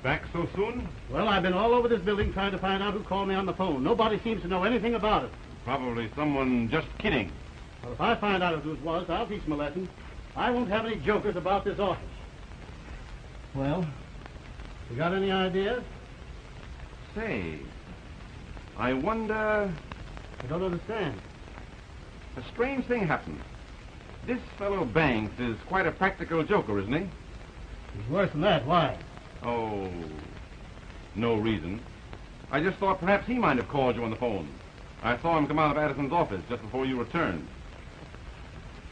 Back so soon?
Well, I've been all over this building trying to find out who called me on the phone. Nobody seems to know anything about it.
Probably someone just kidding.
Well, if I find out who it was, I'll teach them a lesson. I won't have any jokers about this office. Well, you got any ideas?
Say, I wonder...
I don't understand.
A strange thing happened. This fellow Banks is quite a practical joker, isn't he?
It's worse than that. Why?
Oh, no reason. I just thought perhaps he might have called you on the phone. I saw him come out of Addison's office just before you returned.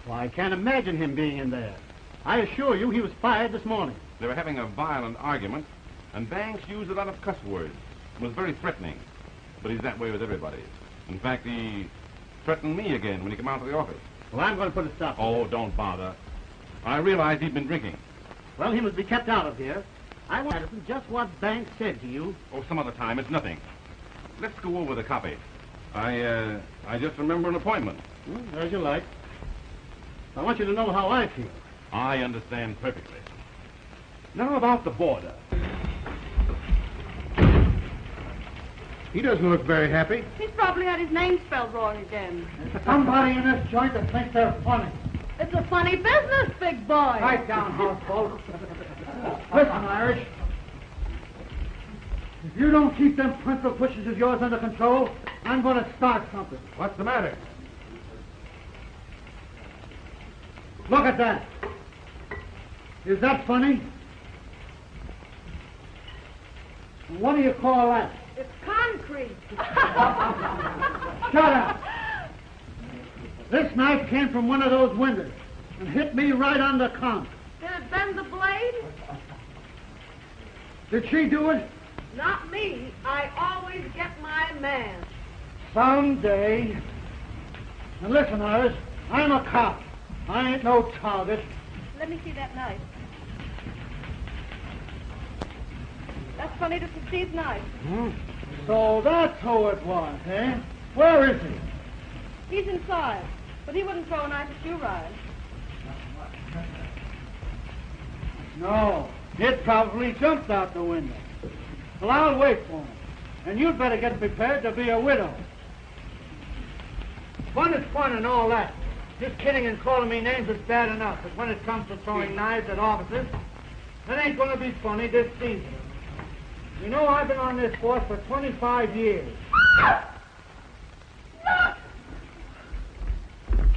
Well, I can't imagine him being in there. I assure you he was fired this morning.
They were having a violent argument, and Banks used a lot of cuss words. It was very threatening, but he's that way with everybody. In fact, he threatened me again when he came out of the office.
Well, I'm going to put a stop to it.
Oh, don't bother. I realized he'd been drinking.
Well, he must be kept out of here. I want Addison just what Banks said to you.
Oh, some other time. It's nothing. Let's go over the copy. I just remember an appointment.
As you like. I want you to know how I feel.
I understand perfectly. Now about the border.
He doesn't look very happy.
He's probably had his name spelled wrong again.
Somebody in this joint that thinks they're funny.
It's a funny business, big boy.
Pipe down, houseboat. Listen, Irish. If you don't keep them pencil pushes of yours under control, I'm going to start something.
What's the matter?
Look at that. Is that funny? What do you call that?
It's concrete.
Shut up. This knife came from one of those windows and hit me right on the counter.
Did it bend the blade?
Did she do it?
Not me. I always get my man.
Someday. Now listen, Iris, I'm a cop. I ain't no target.
Let me see that knife. That's funny to see his knife.
So that's who it was, eh? Where is he?
He's inside, but he wouldn't throw a knife at you, Ryan.
No, it probably jumped out the window. Well, I'll wait for him. And you'd better get prepared to be a widow. Fun is fun and all that. Just kidding and calling me names is bad enough. But when it comes to throwing knives at officers, it ain't going to be funny this season. You know, I've been on this force for 25 years.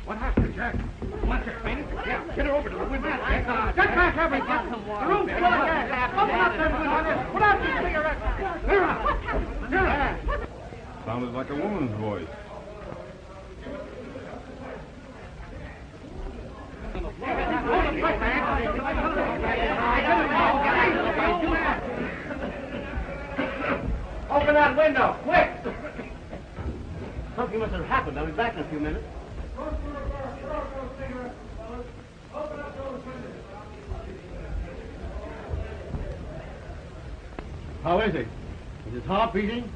What happened, Jack? What's her face? Yeah, get her over to the window. Get back, everybody. The room's full of gas. Open up that window. Put out your cigarettes. Here.
Sounded like a woman's voice.
Open that window, quick!
Something must have happened. I'll be back in a few minutes. How is he? Is his heart beating?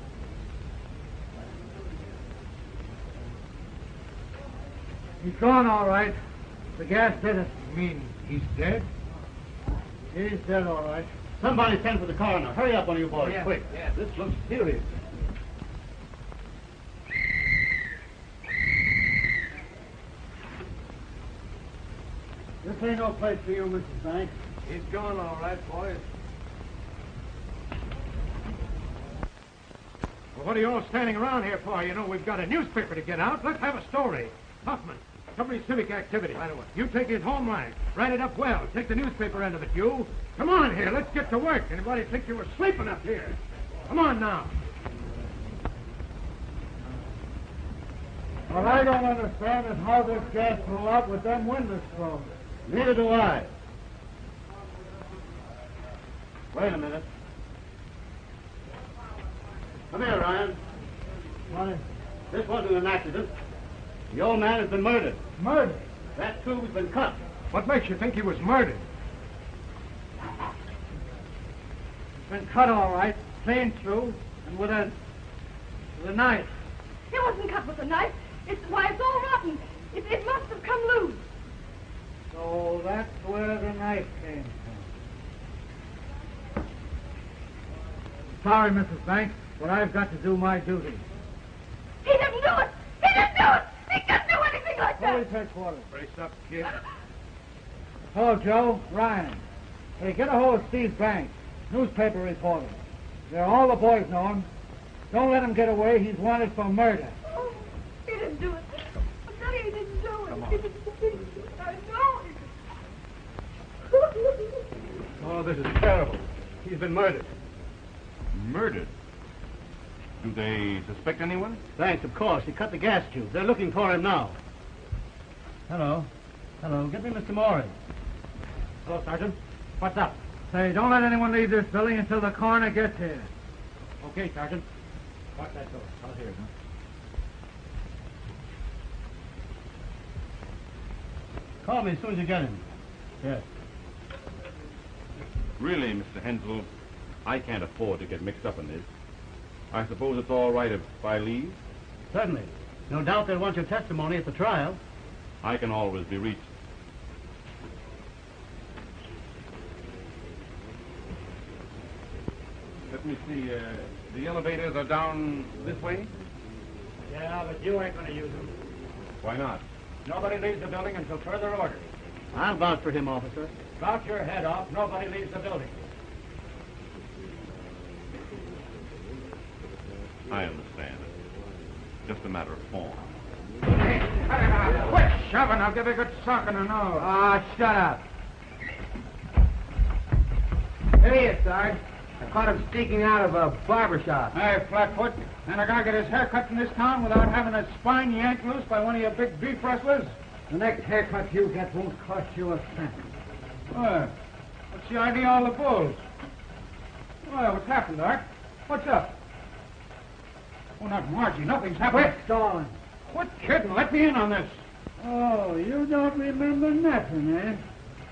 He's gone all right. The gas did it.
You mean he's dead?
He's dead, all right.
Somebody send for the coroner. Hurry up, one of you boys, quick.
Yeah, this looks serious. This ain't no place for you, Mrs. Banks.
He's gone, all right, boys. Well, what are you all standing around here for? You know we've got a newspaper to get out. Let's have a story. Huffman, somebody's civic activity. Right away. You take his home line. Write it up well. Take the newspaper end of it, you. Come on here. Let's get to work. Anybody think you were sleeping up here? Come on now.
What I don't understand is how this gas blew out with them windows closed.
Neither do I. Wait a minute. Come here, Ryan.
What?
This wasn't an accident. The old man has been murdered.
Murder?
That tube's been cut.
What makes you think he was murdered?
It's been cut all right, clean through, and with a knife.
It wasn't cut with a knife. It's all rotten. It must have come loose.
So that's where the knife came from. Sorry, Mrs. Banks, but I've got to do my duty.
He didn't do it! He didn't do it! He couldn't do anything like that!
Police headquarters.
Brace up, kid.
Hello, Joe. Ryan. Hey, get a hold of Steve Banks, newspaper reporter. There, all the boys know him. Don't let him get away. He's wanted for murder.
Oh, he didn't do it. I'm telling you, he didn't do it.
Come on.
He didn't do it. I know.
Oh, this is terrible. He's been murdered.
Murdered? Do they suspect anyone?
Thanks, of course. He cut the gas tube. They're looking for him now. Hello. Hello. Get me Mr. Morris.
Hello, Sergeant. What's up? Say, don't let anyone leave this building until the coroner gets here.
Okay, Sergeant. Watch that door. I'll hear it, huh?
Call me as soon as you get him. Yes.
Really, Mr. Hensel, I can't afford to get mixed up in this. I suppose it's all right if I leave?
Certainly. No doubt they'll want your testimony at the trial.
I can always be reached. Let me see, the elevators are down this way?
Yeah, but you ain't going to use them.
Why not?
Nobody leaves the building until further orders.
I'll vouch for him, officer.
Vouch your head off. Nobody leaves the building.
I understand. Just a matter of form.
Quit shoving. I'll give you a good sock in the nose.
Ah, shut up. Here he is, Sarge. I caught him sneaking out of a barber shop.
Hey, Flatfoot. And a guy get his hair cut in this town without having his spine yanked loose by one of your big beef rustlers?
The next haircut you get won't cost you a cent.
What's the idea of all the bulls? Well, what's happened, Art? What's up? Oh, not Margie. Nothing's happened.
Quit stalling.
Quit kidding. Let me in on this.
Oh, you don't remember nothing, eh?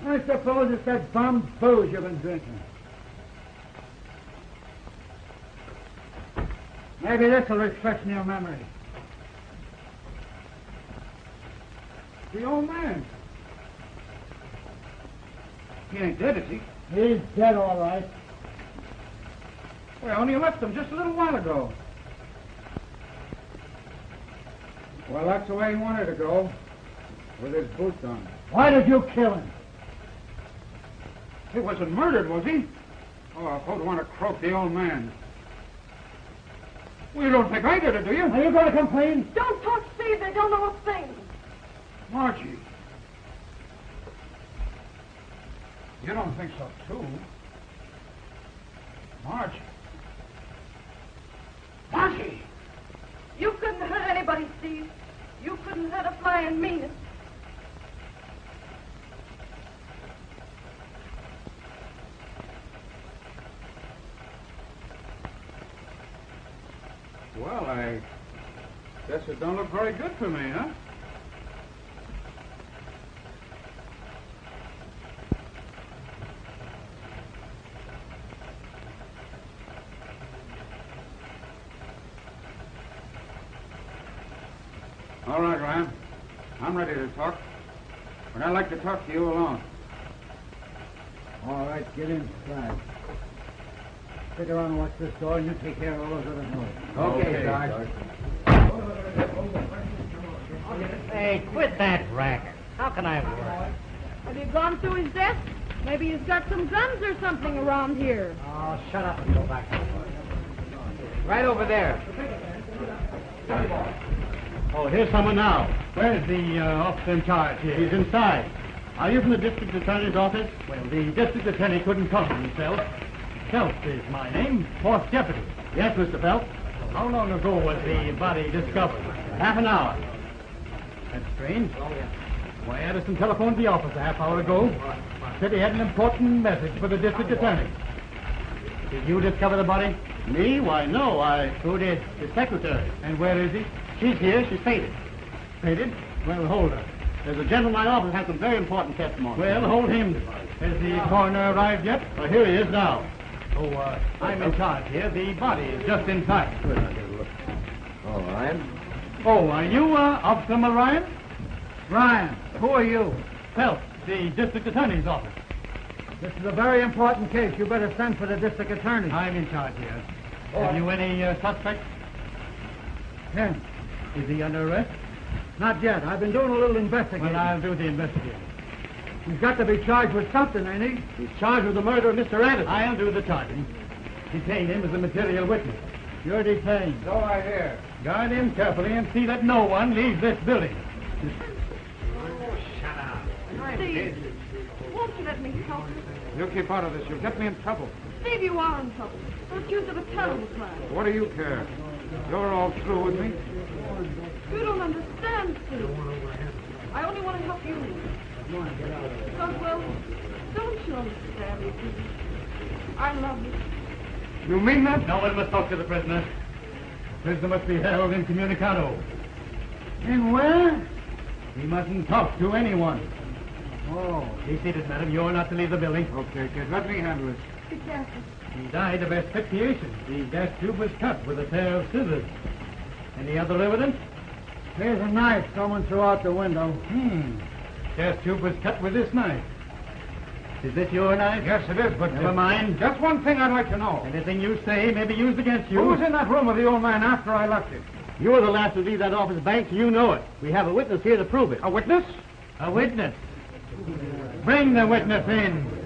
I suppose it's that bum booze you've been drinking. Maybe this will refresh your memory.
The old man. He ain't dead, is he?
He's dead, all right.
Well, only left him just a little while ago. Well, that's the way he wanted to go, with his boots on.
Why did you kill him?
He wasn't murdered, was he? Oh, I don't want to croak the old man. Well, you don't think I did it, do you?
Are you going to complain?
Don't talk, Steve. They don't know a thing.
Margie. You don't think so, too? Margie. Margie!
You couldn't hurt anybody, Steve. You couldn't hurt a fly and mean it.
Well, I guess it don't look very good for me, huh? All right, Ryan. I'm ready to talk. But I'd like to talk to you alone.
All right, get inside. Stick around and watch this door, and you take care of all those other doors.
Okay, Sarge.
Hey, quit that racket. How can I work?
Have you gone through his desk? Maybe he's got some guns or something around here.
Oh, shut up and go back. Right over there.
Oh, here's someone now. Where's the officer in charge here? He's inside. Are you from the district attorney's office? Well, the district attorney couldn't come for himself. Phelps is my name, fourth deputy. Yes, Mr. Phelps. How long ago was the body discovered? Half an hour. That's strange. Why, Addison telephoned the office a half hour ago. Said he had an important message for the district attorney. Did you discover the body? Me? Why, no. Who did? His secretary. And where is he? She's here. She's faded. Faded? Well, hold her. There's a gentleman in my office has some very important testimony. Well, hold him. Has the coroner arrived yet? Well, here he is now. Oh, I'm in charge here. The body is just inside. Good, I'll get a look.
Oh, Ryan?
Oh, are you, Officer Ryan? Ryan, who are you? Phelps, the district attorney's office.
This is a very important case. You better send for the district attorney.
I'm in charge here. Have you any suspects?
Ken.
Is he under arrest?
Not yet. I've been doing a little investigating.
Well, I'll do the investigating.
He's got to be charged with something, ain't he?
He's charged with the murder of Mr. Addison. I'll do the charging. Detain him as a material witness. You're detained.
So I hear.
Guard him carefully and see that no one leaves this building.
Steve, won't you let me help you?
You keep out of this. You'll get me in trouble.
Steve, you are in trouble. We're accused of a terrible crime.
What do you care? You're all through with me.
You don't understand, Steve. I only want to help you. Because, well, don't you understand me, Steve? I love you.
You mean that?
No one must talk to the prisoner. The prisoner must be held incommunicado.
In where?
He mustn't talk to anyone.
Oh.
Be seated, madam. You're not to leave the building.
Okay, kid. Let me handle it.
Be careful.
He died of asphyxiation. The gas tube was cut with a pair of scissors. Any other evidence?
Here's a knife someone threw out the window.
Gas tube was cut with this knife. Is this your knife?
Yes, it is, but...
Never mind.
Just one thing I'd like to know.
Anything you say may be used against you.
Who was in that room with the old man after I left it?
You were the last to leave that office, Banks, and you know it. We have a witness here to prove it.
A witness?
A witness. Bring the witness in.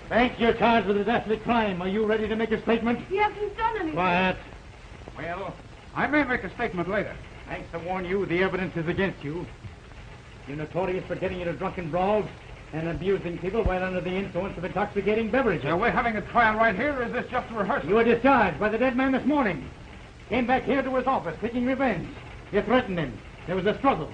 Banks, you're charged with a definite crime. Are you ready to make a statement?
He hasn't done anything.
Quiet.
Well, I may make a statement later.
Banks, to warn you, the evidence is against you. You're notorious for getting into drunken brawls and abusing people while under the influence of intoxicating beverages.
Now, we're having a trial right here, or is this just a rehearsal?
You were discharged by the dead man this morning. Came back here to his office, taking revenge. You threatened him. There was a struggle.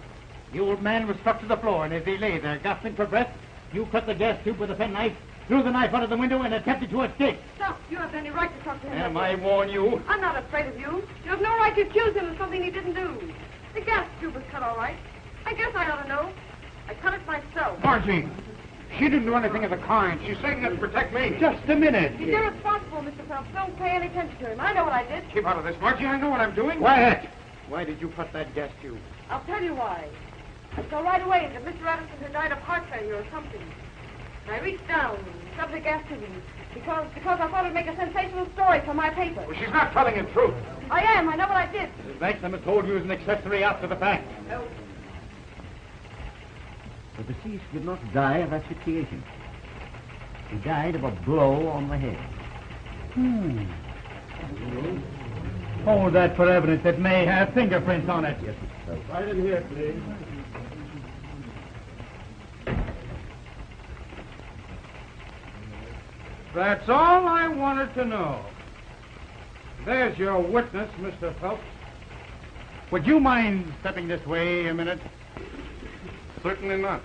The old man was struck to the floor, and as he lay there, gasping for breath, you cut the gas tube with a penknife, threw the knife out of the window, and attempted to escape.
Stop. You haven't any right to talk to him.
Am I warn you?
I'm not afraid of you. You have no right to accuse him of something he didn't do. The gas tube was cut all right. I guess I ought to know. I cut it myself.
Margie, she didn't do anything of the kind. She's saying that to protect me.
Just a minute.
He's irresponsible, Mr. Phelps. Don't pay any attention to him. I know what I did.
Keep out of this, Margie. I know what I'm doing.
Quiet. Why did you cut that gas tube?
I'll tell you why. I saw right away that Mr. Addison had died of heart failure or something. And I reached down and shoved the gas tube in because I thought it'd make a sensational story for my paper.
Well, she's not telling the truth.
I am. I know what I did.
Mrs. Banks, I must hold you as an accessory after the fact.
The deceased did not die of asphyxiation. He died of a blow on the head.
Hold that for evidence that may have fingerprints on it.
Yes, sir.
Right in here, please.
That's all I wanted to know. There's your witness, Mr. Phelps.
Would you mind stepping this way a minute?
Certainly not.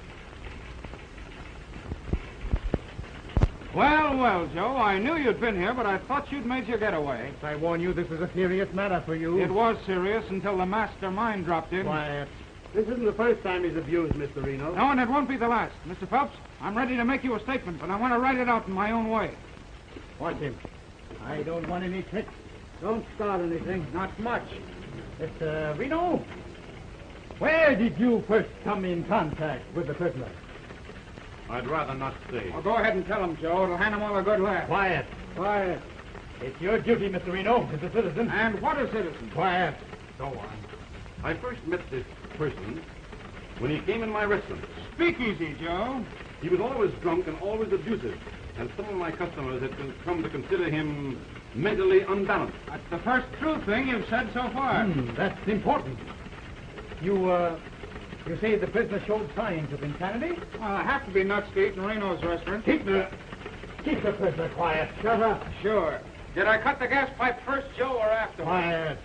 Well, well, Joe, I knew you'd been here, but I thought you'd made your getaway.
I warn you, this is a serious matter for you.
It was serious until the mastermind dropped in.
Quiet. This isn't the first time he's abused, Mr. Reno.
No, and it won't be the last. Mr. Phelps, I'm ready to make you a statement, but I want to write it out in my own way.
Watch him. I don't want any tricks.
Don't start anything.
Not much. Mr. Reno, where did you first come in contact with the peddler?
I'd rather not say.
Well, go ahead and tell him, Joe. It'll hand him all a good laugh.
Quiet.
Quiet.
It's your duty, Mr. Reno, as a citizen.
And what a citizen.
Quiet. Go on.
I first met this person when he came in my restaurant.
Speak easy, Joe.
He was always drunk and always abusive, and some of my customers had come to consider him mentally unbalanced.
That's the first true thing you've said so far.
That's important. You say the prisoner showed signs of insanity?
Well, I have to be nuts to eat in Reno's restaurant.
Keep the prisoner quiet.
Shut up.
Sure. Did I cut the gas pipe first, Joe, or afterwards?
Quiet.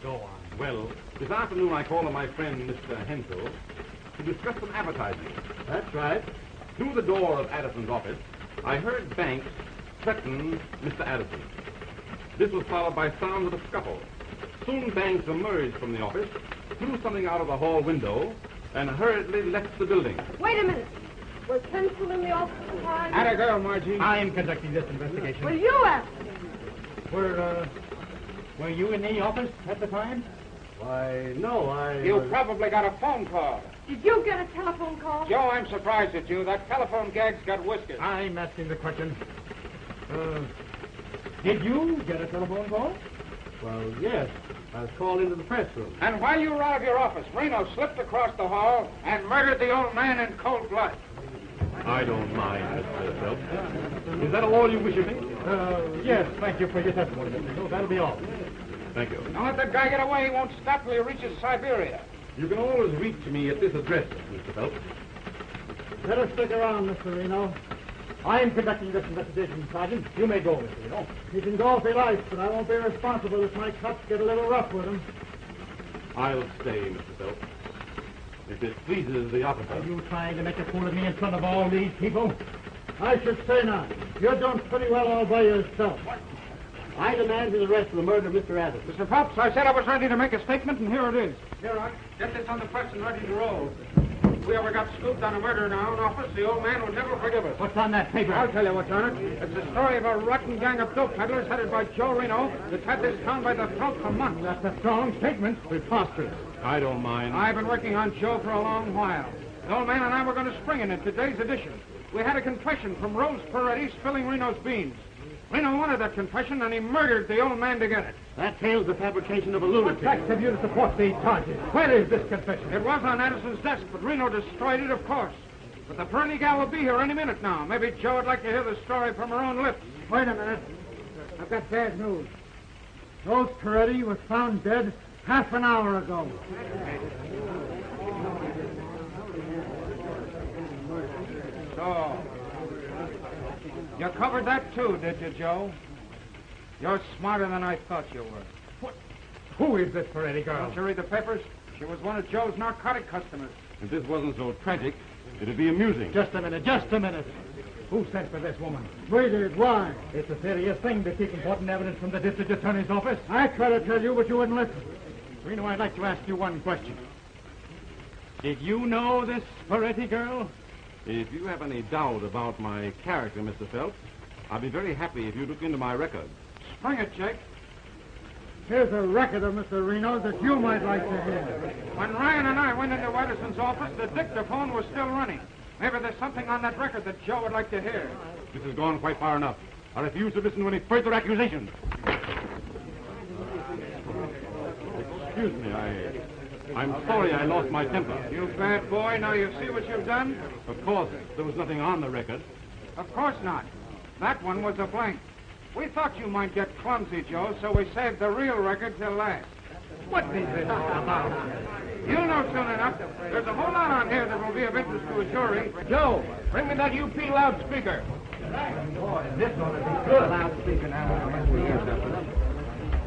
Go on.
Well, this afternoon I called on my friend, Mr. Hensel, to discuss some advertising.
That's right.
Through the door of Addison's office, I heard Banks threaten Mr. Addison. This was followed by sounds of a scuffle. Soon Banks emerged from the office, threw something out of the hall window, and hurriedly left the building.
Wait a minute. Was Hensel in the office at the time?
Atta girl, Margie.
I'm conducting this investigation.
Well, you asked him.
Were you in the office at the time?
Why, no,
You probably got a phone call.
Did you get a telephone call?
Joe, I'm surprised at you. That telephone gag's got whiskers.
I'm asking the question. Did you get a telephone call?
Well, yes. I was called into the press room.
And while you were out of your office, Reno slipped across the hall and murdered the old man in cold blood.
I don't mind, Mr. Phelps. Is that all you wish of me?
Yes, thank you for your testimony, Mr. Hill. That'll be all.
Thank you.
Don't let that guy get away. He won't stop till he reaches Siberia.
You can always reach me at this address, Mr. Phelps.
Better stick around, Mr. Reno.
I'm conducting this investigation, Sergeant. You may go, Mr. Reno.
He can go if he likes, but I won't be responsible if my cuts get a little rough with him.
I'll stay, Mr. Phelps. If it pleases the officer.
Are you trying to make a fool of me in front of all these people?
I should say not. You're doing pretty well all by yourself.
I demand his arrest for the murder of Mr. Addison.
Mr. Phelps, I said I was ready to make a statement, and here it is. Here, Rock. Get this on the press and ready to roll. If we ever got scooped on a murder in our own office, the old man would never forgive us.
What's on that paper?
I'll tell you what's on it. It's the story of a rotten gang of dope peddlers headed by Joe Reno that's had this town by the throat for months.
That's a strong statement. Preposterous.
I don't mind.
I've been working on Joe for a long while. The old man and I were going to spring in today's edition. We had a confession from Rose Peretti spilling Reno's beans. Reno wanted that confession, and he murdered the old man to get it.
That tale's the fabrication of a lunatic.
What facts have you to support these charges? Where is this confession?
It was on Addison's desk, but Reno destroyed it, of course. But the Peretti gal will be here any minute now. Maybe Joe would like to hear the story from her own lips.
Wait a minute. I've got bad news. Rose Peretti was found dead half an hour ago.
So, you covered that too, did you, Joe? You're smarter than I thought you were.
What? Who is this Peretti girl?
Don't you read the papers? She was one of Joe's narcotic customers.
If this wasn't so tragic, it'd be amusing.
Just a minute, just a minute. Who sent for this woman?
We did. Why?
It's a serious thing to keep important evidence from the district attorney's office.
I tried to tell you, but you wouldn't listen.
Reno, I'd like to ask you one question. Did you know this Peretti girl?
If you have any doubt about my character, Mr. Phelps, I'll be very happy if you look into my record.
Spring it, Jake.
Here's a record of Mr. Reno's that you might like to hear.
When Ryan and I went into Addison's office, the dictaphone was still running. Maybe there's something on that record that Joe would like to hear.
This has gone quite far enough. I refuse to listen to any further accusations. Excuse me, I'm sorry I lost my temper.
You bad boy, now you see what you've done?
Of course, there was nothing on the record.
Of course not. That one was a blank. We thought you might get clumsy, Joe, so we saved the real record till last.
What is this all about?
You'll know soon enough. There's a whole lot on here that will be of interest to a jury.
Joe, bring me that UP loudspeaker. Boy, this one is a good loudspeaker now.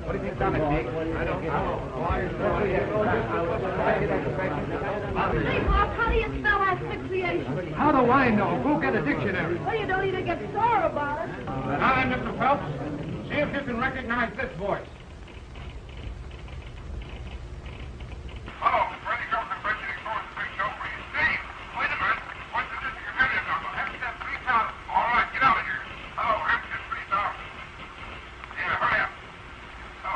What do you think's on it, Jake? I don't know.
Hey, Bob, how do you spell asphyxiation?
How do I know? Go get a dictionary.
Well, you don't even get sore about it.
Now then, Mr. Phelps, see if you can recognize this voice.
Hello, Freddie Jones and Bridget Exposed the big show for you. Steve, wait a minute. What's the district attorney's number? Hampstead 3000. All right, get out of here. Hello, Hampstead 3000. Yeah, hurry up. Oh,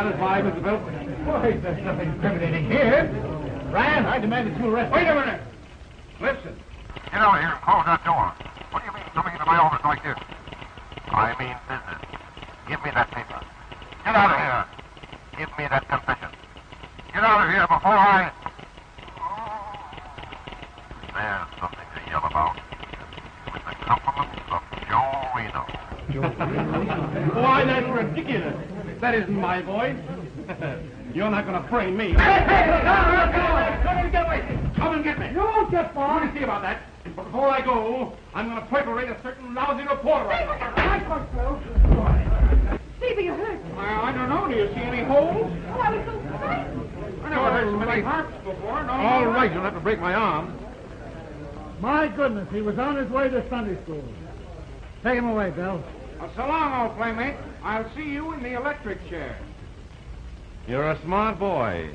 satisfied, Mr. Bill? Boy, there's nothing incriminating here. Ryan, I demand that you arrest me. Wait a minute. Listen.
Get out of here and close that door. What do you mean coming into my office like this? I mean business. Give me that paper. Get out of here. Give me that confession. Get out of here before I... There's something to yell about. With the compliments of Joe Reno.
Why, that's ridiculous. That isn't my voice. You're not going to frame me.
Come and get away.
Come and get me.
You won't get far.
Let me see about that. But before I go, I'm going to perforate a certain lousy reporter.
Steve, are you hurt?
I don't know. Do you see any holes?
Oh, I was so frightened.
I never heard so many harps before. No, all right, you'll have to break my arm.
My goodness, he was on his way to Sunday school. Take him away, Bill.
So long, old playmate. I'll see you in the electric chair.
You're a smart boy.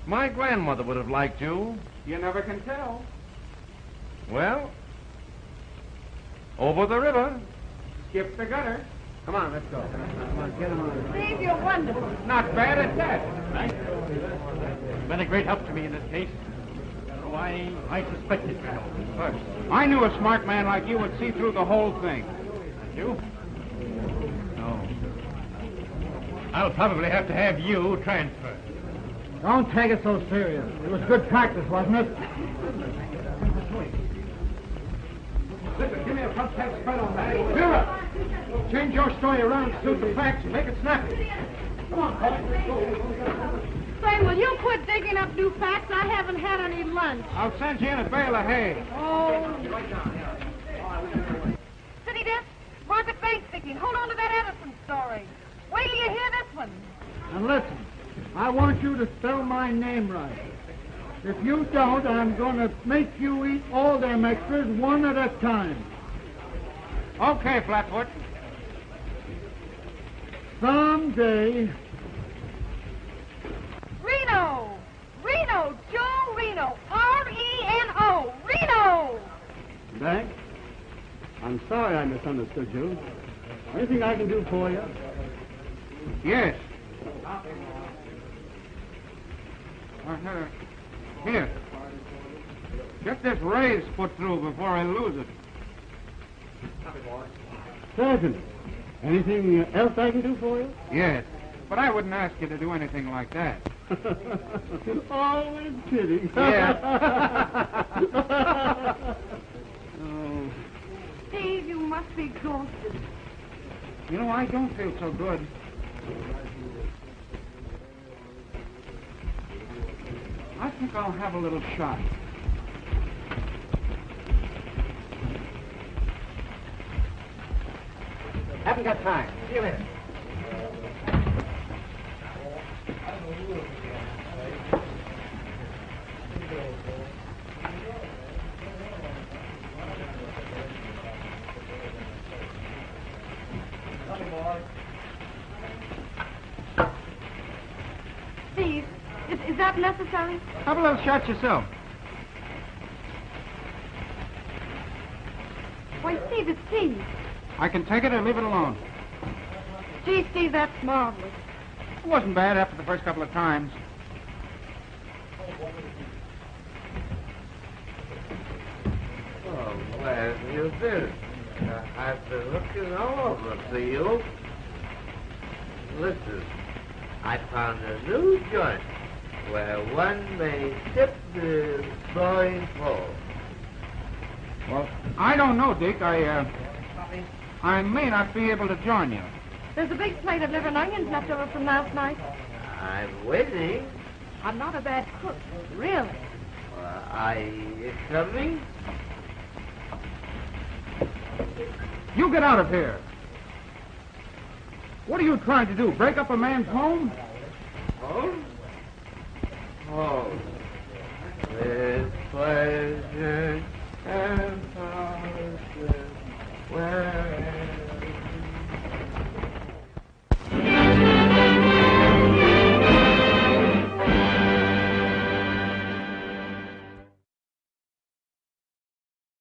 My grandmother would have liked you.
You never can tell.
Well, over the river.
Skip the gutter.
Come on, let's go. Come on, get him on.
Steve, you're wonderful.
Not bad at that.
Thanks. You've been a great help to me in this case. So I suspected you know first.
I knew a smart man like you would see through the whole thing.
And you? No. I'll probably have to have you transferred.
Don't take it so serious. It was good practice, wasn't it?
Listen, give me a front page spread on that. Vera! Change your story around to suit the facts and make it snappy. Come on, Carole.
Say, will you quit digging up new facts? I haven't had any lunch.
I'll send you in a bale of hay.
Oh. City desk, Margaret Bay speaking. Hold on to that Edison story. Wait till you hear this one.
And listen, I want you to spell my name right. If you don't, I'm going to make you eat all them extras one at a time.
Okay, Flatfoot.
Someday...
Reno! Reno! Joe Reno! R-E-N-O! Reno!
Thanks. I'm sorry I misunderstood you. Anything I can do for you?
Yes. Here. Get this raise put through before I lose it.
Sergeant, anything else I can do for you?
Yes. But I wouldn't ask you to do anything like that.
Always kidding.
Yeah.
Oh.
Steve, you must be exhausted.
You know, I don't feel so good. I think I'll have a little shot.
Haven't got time. See you later.
Steve, is that necessary?
Have a little shot yourself.
Why, Steve, it's Steve.
I can take it or leave it alone.
Gee, Steve, that's marvelous.
It wasn't bad after the first couple of times.
Oh, where have you been? I've been looking all over for you. Listen, I found a new joint where one may tip the sewing pole.
Well, I don't know, Dick. I may not be able to join you.
There's a big plate of liver and onions left over from last night.
I'm waiting.
I'm not a bad cook, really.
Are you coming?
You get out of here. What are you trying to do? Break up a man's home?
Home? Home. With pleasure.